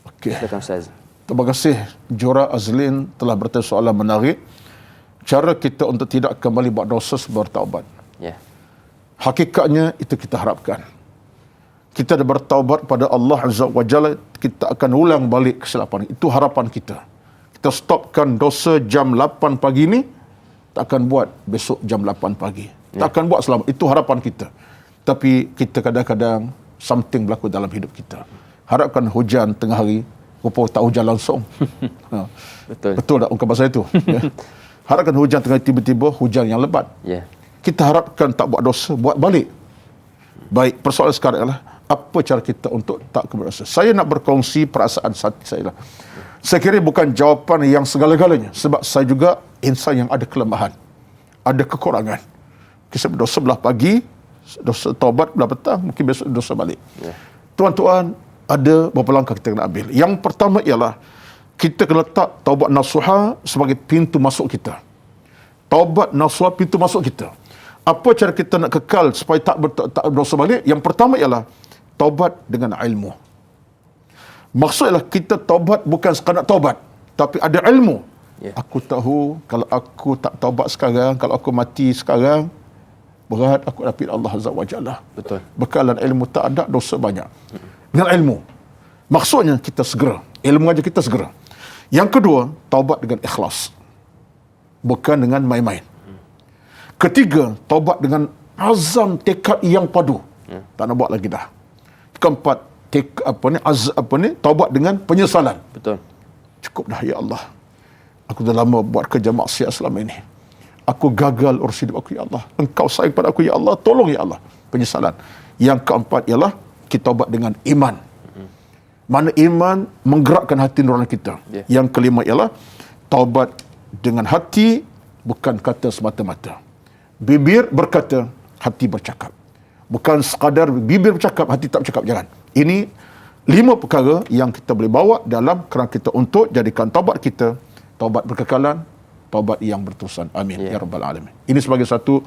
Okey. Silakan Ustaz. Terima kasih Jura Azlin telah bertanya soalan menarik. Cara kita untuk tidak kembali buat dosa sebelum bertaubat. Ya. Hakikatnya itu kita harapkan. Kita dah bertaubat pada Allah Azza wa Jalla, kita akan ulang balik kesilapan. Itu harapan kita. Kita stopkan dosa jam 8 pagi ni, tak akan buat besok jam 8 pagi. Tak akan buat selama. Itu harapan kita. Tapi kita kadang-kadang something berlaku dalam hidup kita. Harapkan hujan tengah hari, rupa tak hujan langsung. Betul. Betul tak ungkapan saya tu? Ya. Harapkan hujan tengah tiba-tiba hujan yang lebat. Ya. Kita harapkan tak buat dosa, buat balik. Baik, persoalan sekarang adalah apa cara kita untuk tak berdosa. Saya nak berkongsi perasaan hati saya lah. Saya kira bukan jawapan yang segala-galanya. Sebab saya juga insan yang ada kelemahan. Ada kekurangan. Kita berdosa belah pagi, dosa taubat belah petang, mungkin besok dosa balik. Tuan-tuan, ada beberapa langkah kita kena ambil. Yang pertama ialah kita kena letak taubat nasuha sebagai pintu masuk kita. Taubat nasuha pintu masuk kita. Apa cara kita nak kekal supaya tak berdosa balik? Yang pertama ialah taubat dengan ilmu. Maksudnya kita taubat bukan sekadar taubat, tapi ada ilmu. Aku tahu kalau aku tak taubat sekarang, kalau aku mati sekarang, berat aku dapat Allah Azza wa Jalla. Betul. Bekalan ilmu tak ada, dosa banyak. Dengan ilmu. Maksudnya kita segera. Ilmu aja kita segera. Yang kedua, taubat dengan ikhlas. Bukan dengan main-main. Ketiga, taubat dengan azam tekad yang padu. Tak nak buat lagi dah. Keempat, taubat dengan penyesalan. Betul. Cukup dah ya Allah. Aku dah lama buat kerja maksiat selama ini. Aku gagal urus hidup aku ya Allah. Engkau sayang pada aku ya Allah. Tolong ya Allah. Penyesalan. Yang keempat ialah kita taubat dengan iman. Mana iman menggerakkan hati nurani kita. Yang kelima ialah taubat dengan hati, bukan kata semata-mata. Bibir berkata, hati bercakap. Bukan sekadar bibir bercakap, hati tak bercakap. Jangan. Ini 5 perkara yang kita boleh bawa dalam kerana kita untuk jadikan taubat kita taubat berkekalan, taubat yang berterusan. Amin ya rabbal alamin. Ini sebagai satu,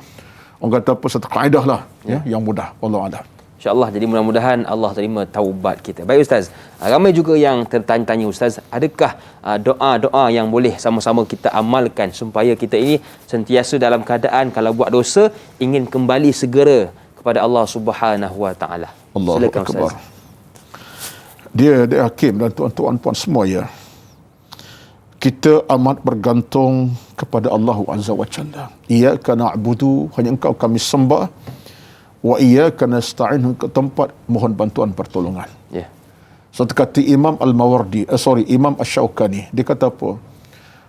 orang kata apa, satu kaedah lah yang mudah. Wallahu a'lam. InsyaAllah, jadi mudah-mudahan Allah terima taubat kita. Baik Ustaz, ramai juga yang tertanya-tanya Ustaz, adakah doa-doa yang boleh sama-sama kita amalkan supaya kita ini sentiasa dalam keadaan kalau buat dosa ingin kembali segera kepada Allah Subhanahu Wa Taala. Silakan Ustaz. Dia hakim dan tuan-tuan puan semua ya. Kita amat bergantung kepada Allah Azza wa Jalla. Iyyaka na'budu, hanya Engkau kami sembah. Wa iyyaka nasta'in, ke tempat mohon bantuan pertolongan. Satu kata Imam Al-Mawardi, Imam Asy-Syaukani, dia kata apa?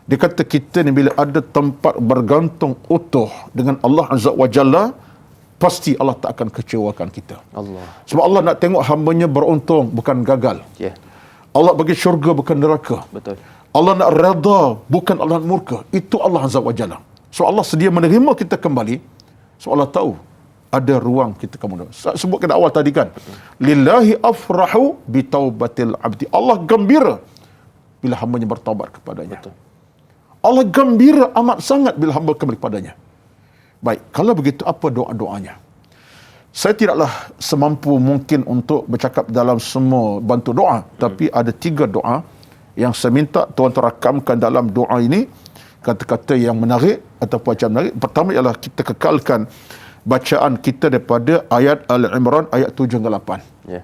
Dia kata kita ni bila ada tempat bergantung utuh dengan Allah Azza wa Jalla, pasti Allah tak akan kecewakan kita. Allah. Sebab Allah nak tengok hamba-Nya beruntung, bukan gagal. Allah bagi syurga, bukan neraka. Betul. Allah nak redha, bukan Allah nak murka. Itu Allah Azza wa Jalla. So Allah sedia menerima kita kembali. So Allah tahu ada ruang kita kemudian. Sebutkan awal tadi kan. Lillahi afrahu bitaubatil abdi. Allah gembira bila hamba-Nya bertaubat kepadanya. Betul. Allah gembira amat sangat bila hamba kembali kepadanya. Baik, kalau begitu apa doa-doanya? Saya tidaklah semampu mungkin untuk bercakap dalam semua bantu doa, tapi ada 3 doa yang saya minta tuan-tuan rakamkan dalam doa ini, kata-kata yang menarik ataupun macam menarik. Pertama ialah kita kekalkan bacaan kita daripada ayat Al-Imran ayat 7 hingga 8.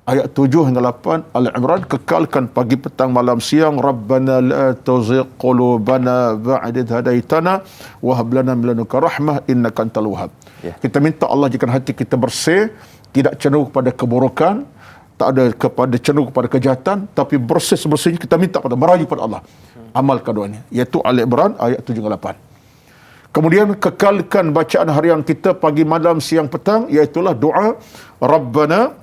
Ayat 7 hingga 8 Al-Imran, kekalkan pagi, petang, malam, siang. Rabbana la tuzigh qulubana ba'da idh hadaitana wa hab lana min ladunka rahmah innaka antal wahhab. Kita minta Allah jadikan hati kita bersih, tidak cenderung kepada keburukan, tak ada kepada cenderung kepada kejahatan, tapi bersih sebersihnya kita minta pada merayu pada Allah. Amalkan doa ini, iaitu Al-Imran ayat 7 hingga 8. Kemudian kekalkan bacaan harian kita pagi, malam, siang, petang, iaitulah doa Rabbana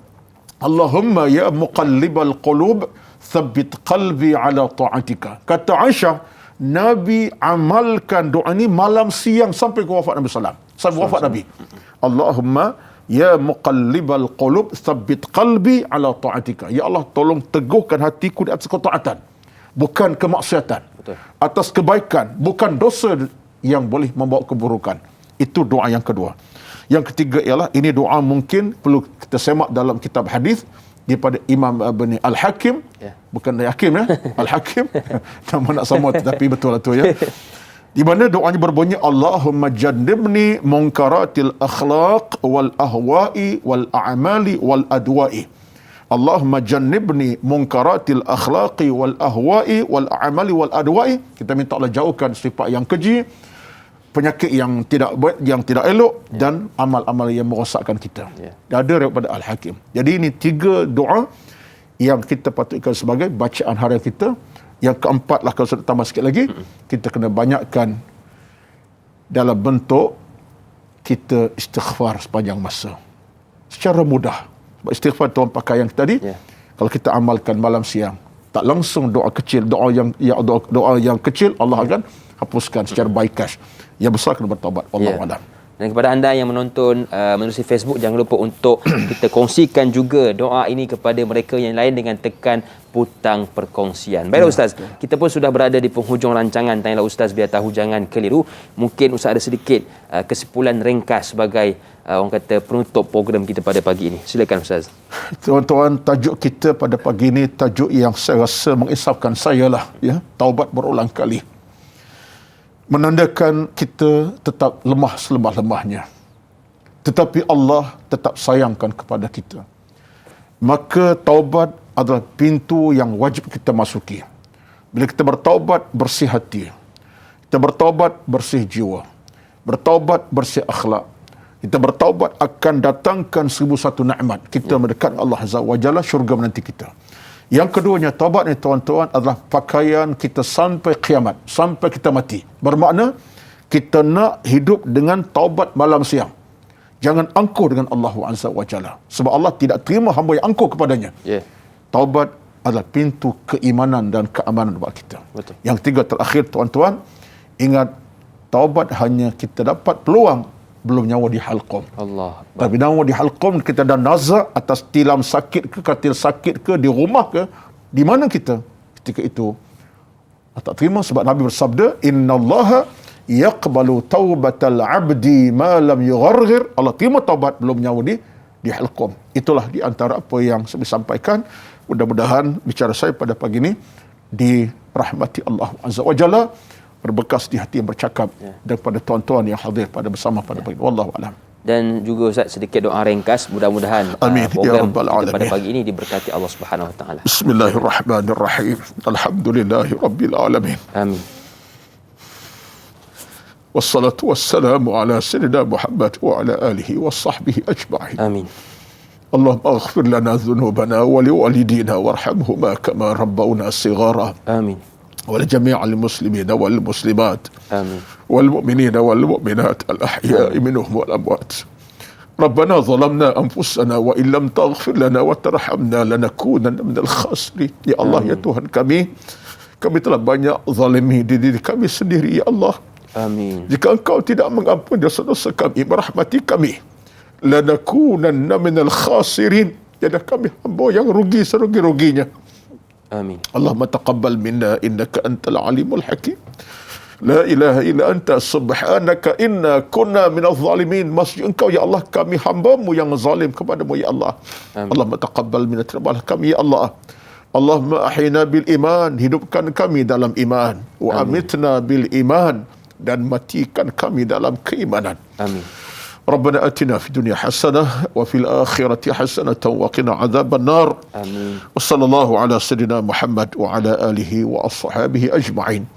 Allahumma ya muqallibal qulub thabbit qalbi ala ta'atika. Kata Aisyah, Nabi amalkan doa ini malam siang sampai ke wafat Nabi sallallahu alaihi wasallam. Sampai wafat Nabi. Allahumma ya muqallibal qulub thabbit qalbi ala ta'atika. Ya Allah, tolong teguhkan hatiku di atas ketaatan, bukan kemaksiatan. Betul. Atas kebaikan, bukan dosa yang boleh membawa keburukan. Itu doa yang kedua. Yang ketiga ialah, ini doa mungkin perlu kita semak dalam kitab hadis daripada Imam Al-Hakim. Bukan Al-Hakim ya, Al-Hakim. Nama nak sama tetapi betul lah tu ya. Di mana doanya berbunyi Allahumma jannibni munkaratil akhlaq wal ahwa'i wal a'mali wal adwa'i. Allahumma jannibni munkaratil akhlaqi wal ahwa'i wal a'mali wal adwa'i. Kita minta Allah jauhkan sifat yang keji, penyakit yang tidak elok, dan amal-amal yang merosakkan kita. Ada daripada Al-Hakim. Jadi ini 3 doa yang kita patutkan sebagai bacaan harian kita. Yang keempatlah, kalau saya tambah sikit lagi, kita kena banyakkan dalam bentuk kita istighfar sepanjang masa. Secara mudah. Sebab istighfar tuan pakai yang tadi, kalau kita amalkan malam siang, tak langsung doa kecil, doa yang kecil Allah akan hapuskan secara bypass. Yang besar kena bertaubat. Wallahu a'lam. Dan kepada anda yang menonton menerusi Facebook, jangan lupa untuk kita kongsikan juga doa ini kepada mereka yang lain dengan tekan butang perkongsian. Baiklah Ustaz, kita pun sudah berada di penghujung rancangan Tanyalah Ustaz, biar tahu jangan keliru. Mungkin Ustaz ada sedikit kesimpulan ringkas sebagai orang kata penutup program kita pada pagi ini. Silakan Ustaz. Tuan-tuan, tajuk kita pada pagi ini tajuk yang saya rasa mengisahkan saya lah, ya, taubat berulang kali. Menandakan kita tetap lemah selemah-lemahnya, tetapi Allah tetap sayangkan kepada kita. Maka taubat adalah pintu yang wajib kita masuki. Bila kita bertaubat, bersih hati. Kita bertaubat, bersih jiwa. Bertaubat, bersih akhlak. Kita bertaubat akan datangkan 1001 nikmat. Kita mendekat Allah Azza wa Jalla, syurga menanti kita. Yang keduanya, taubat ni tuan-tuan adalah pakaian kita sampai kiamat, sampai kita mati. Bermakna kita nak hidup dengan taubat malam siang. Jangan angkuh dengan Allah Azza wa Jalla. Sebab Allah tidak terima hamba yang angkuh kepadanya. Taubat adalah pintu keimanan dan keamanan bagi kita. Betul. Yang tiga terakhir, tuan-tuan, ingat, taubat hanya kita dapat peluang belum nyawa di halqum. Allah. Tapi nyawa di halqum, kita dah nazak atas tilam sakit ke, katil sakit ke, di rumah ke, di mana kita ketika itu tak terima. Sebab Nabi bersabda, innallaha yaqbalu taubatal abdi ma lam yugharghir. Allah terima taubat belum nyawa di halqum. Itulah di antara apa yang saya sampaikan. Mudah-mudahan bicara saya pada pagi ini dirahmati Allah Azza wa Jalla, berbekas di hati yang bercakap, dan pada tuan-tuan yang hadir pada bersama pada pagi ini. Wallahu a'lam. Dan juga Ustaz, sedikit doa ringkas, mudah-mudahan program kita pada pagi ini diberkati Allah Subhanahu wa taala. Bismillahirrahmanirrahim. Alhamdulillahi rabbil alamin. Amin. Wassalatu wassalamu ala sayyidina Muhammad wa ala alihi wa sahbihi ajma'in. Amin. Allahumma aghfir lana dhunubana wa liwalidina warhamhuma kama rabbawna sighara. Amin. ولجميع المسلمين والمسلمات آمين. والمؤمنين والمؤمنات الأحياء منهم والأموات. ربنا ظلمنا أنفسنا وإن لم تغفر لنا وترحمنا لنكونن من الخاسرين. Ya Allah, ya Tuhan kami telah banyak zalimi diri kami sendiri, ya Allah. Amin. Jika Engkau tidak mengampuni dosa-dosa kami, merahmati kami, lanakunanna minal khasirin. Jadi kami hamba yang rugi serugi-ruginya. Amin. Allahumma taqabbal minna innaka antal alimul hakim. La ilaha illa anta subhanaka inna kunna minaz zalimin. Maksud Engkau, ya Allah, kami hamba-Mu yang zalim kepadamu, ya Allah. Amin. Allahumma taqabbal minna, terimalah kami, ya Allah. Allahumma ahyina bil iman, hidupkan kami dalam iman. Wa amitna bil iman, dan matikan kami dalam keimanan. Amin. ربنا آتنا في الدنيا حسنة وفي الآخرة حسنة وقنا عذاب النار. آمين. وصلى الله على سيدنا محمد وعلى آله وأصحابه أجمعين.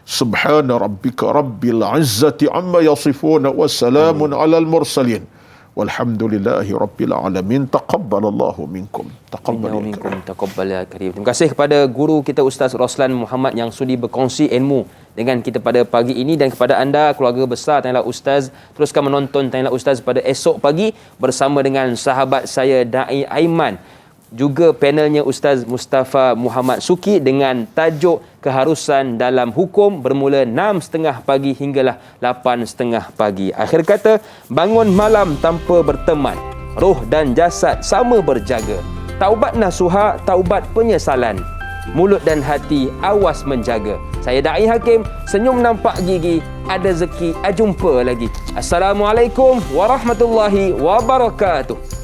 سبحان ربك رب العزة عما يصفون وسلام على المرسلين والحمد لله رب العالمين. تقبل الله منكم. Taqabbal ya karim. Terima kasih kepada guru kita Ustaz Roslan Muhammad yang sudi berkongsi ilmu dengan kita pada pagi ini, dan kepada anda keluarga besar Tanyalah Ustaz, teruskan menonton Tanyalah Ustaz pada esok pagi bersama dengan sahabat saya Dai Aiman, juga panelnya Ustaz Mustafa Muhammad Suki dengan tajuk keharusan dalam hukum, bermula 6.30 pagi hinggalah 8.30 pagi. Akhir kata, bangun malam tanpa berteman, roh dan jasad sama berjaga. Taubat nasuha, taubat penyesalan, mulut dan hati awas menjaga. Saya Dai Hakim, senyum nampak gigi, ada rezeki, jumpa lagi. Assalamualaikum warahmatullahi wabarakatuh.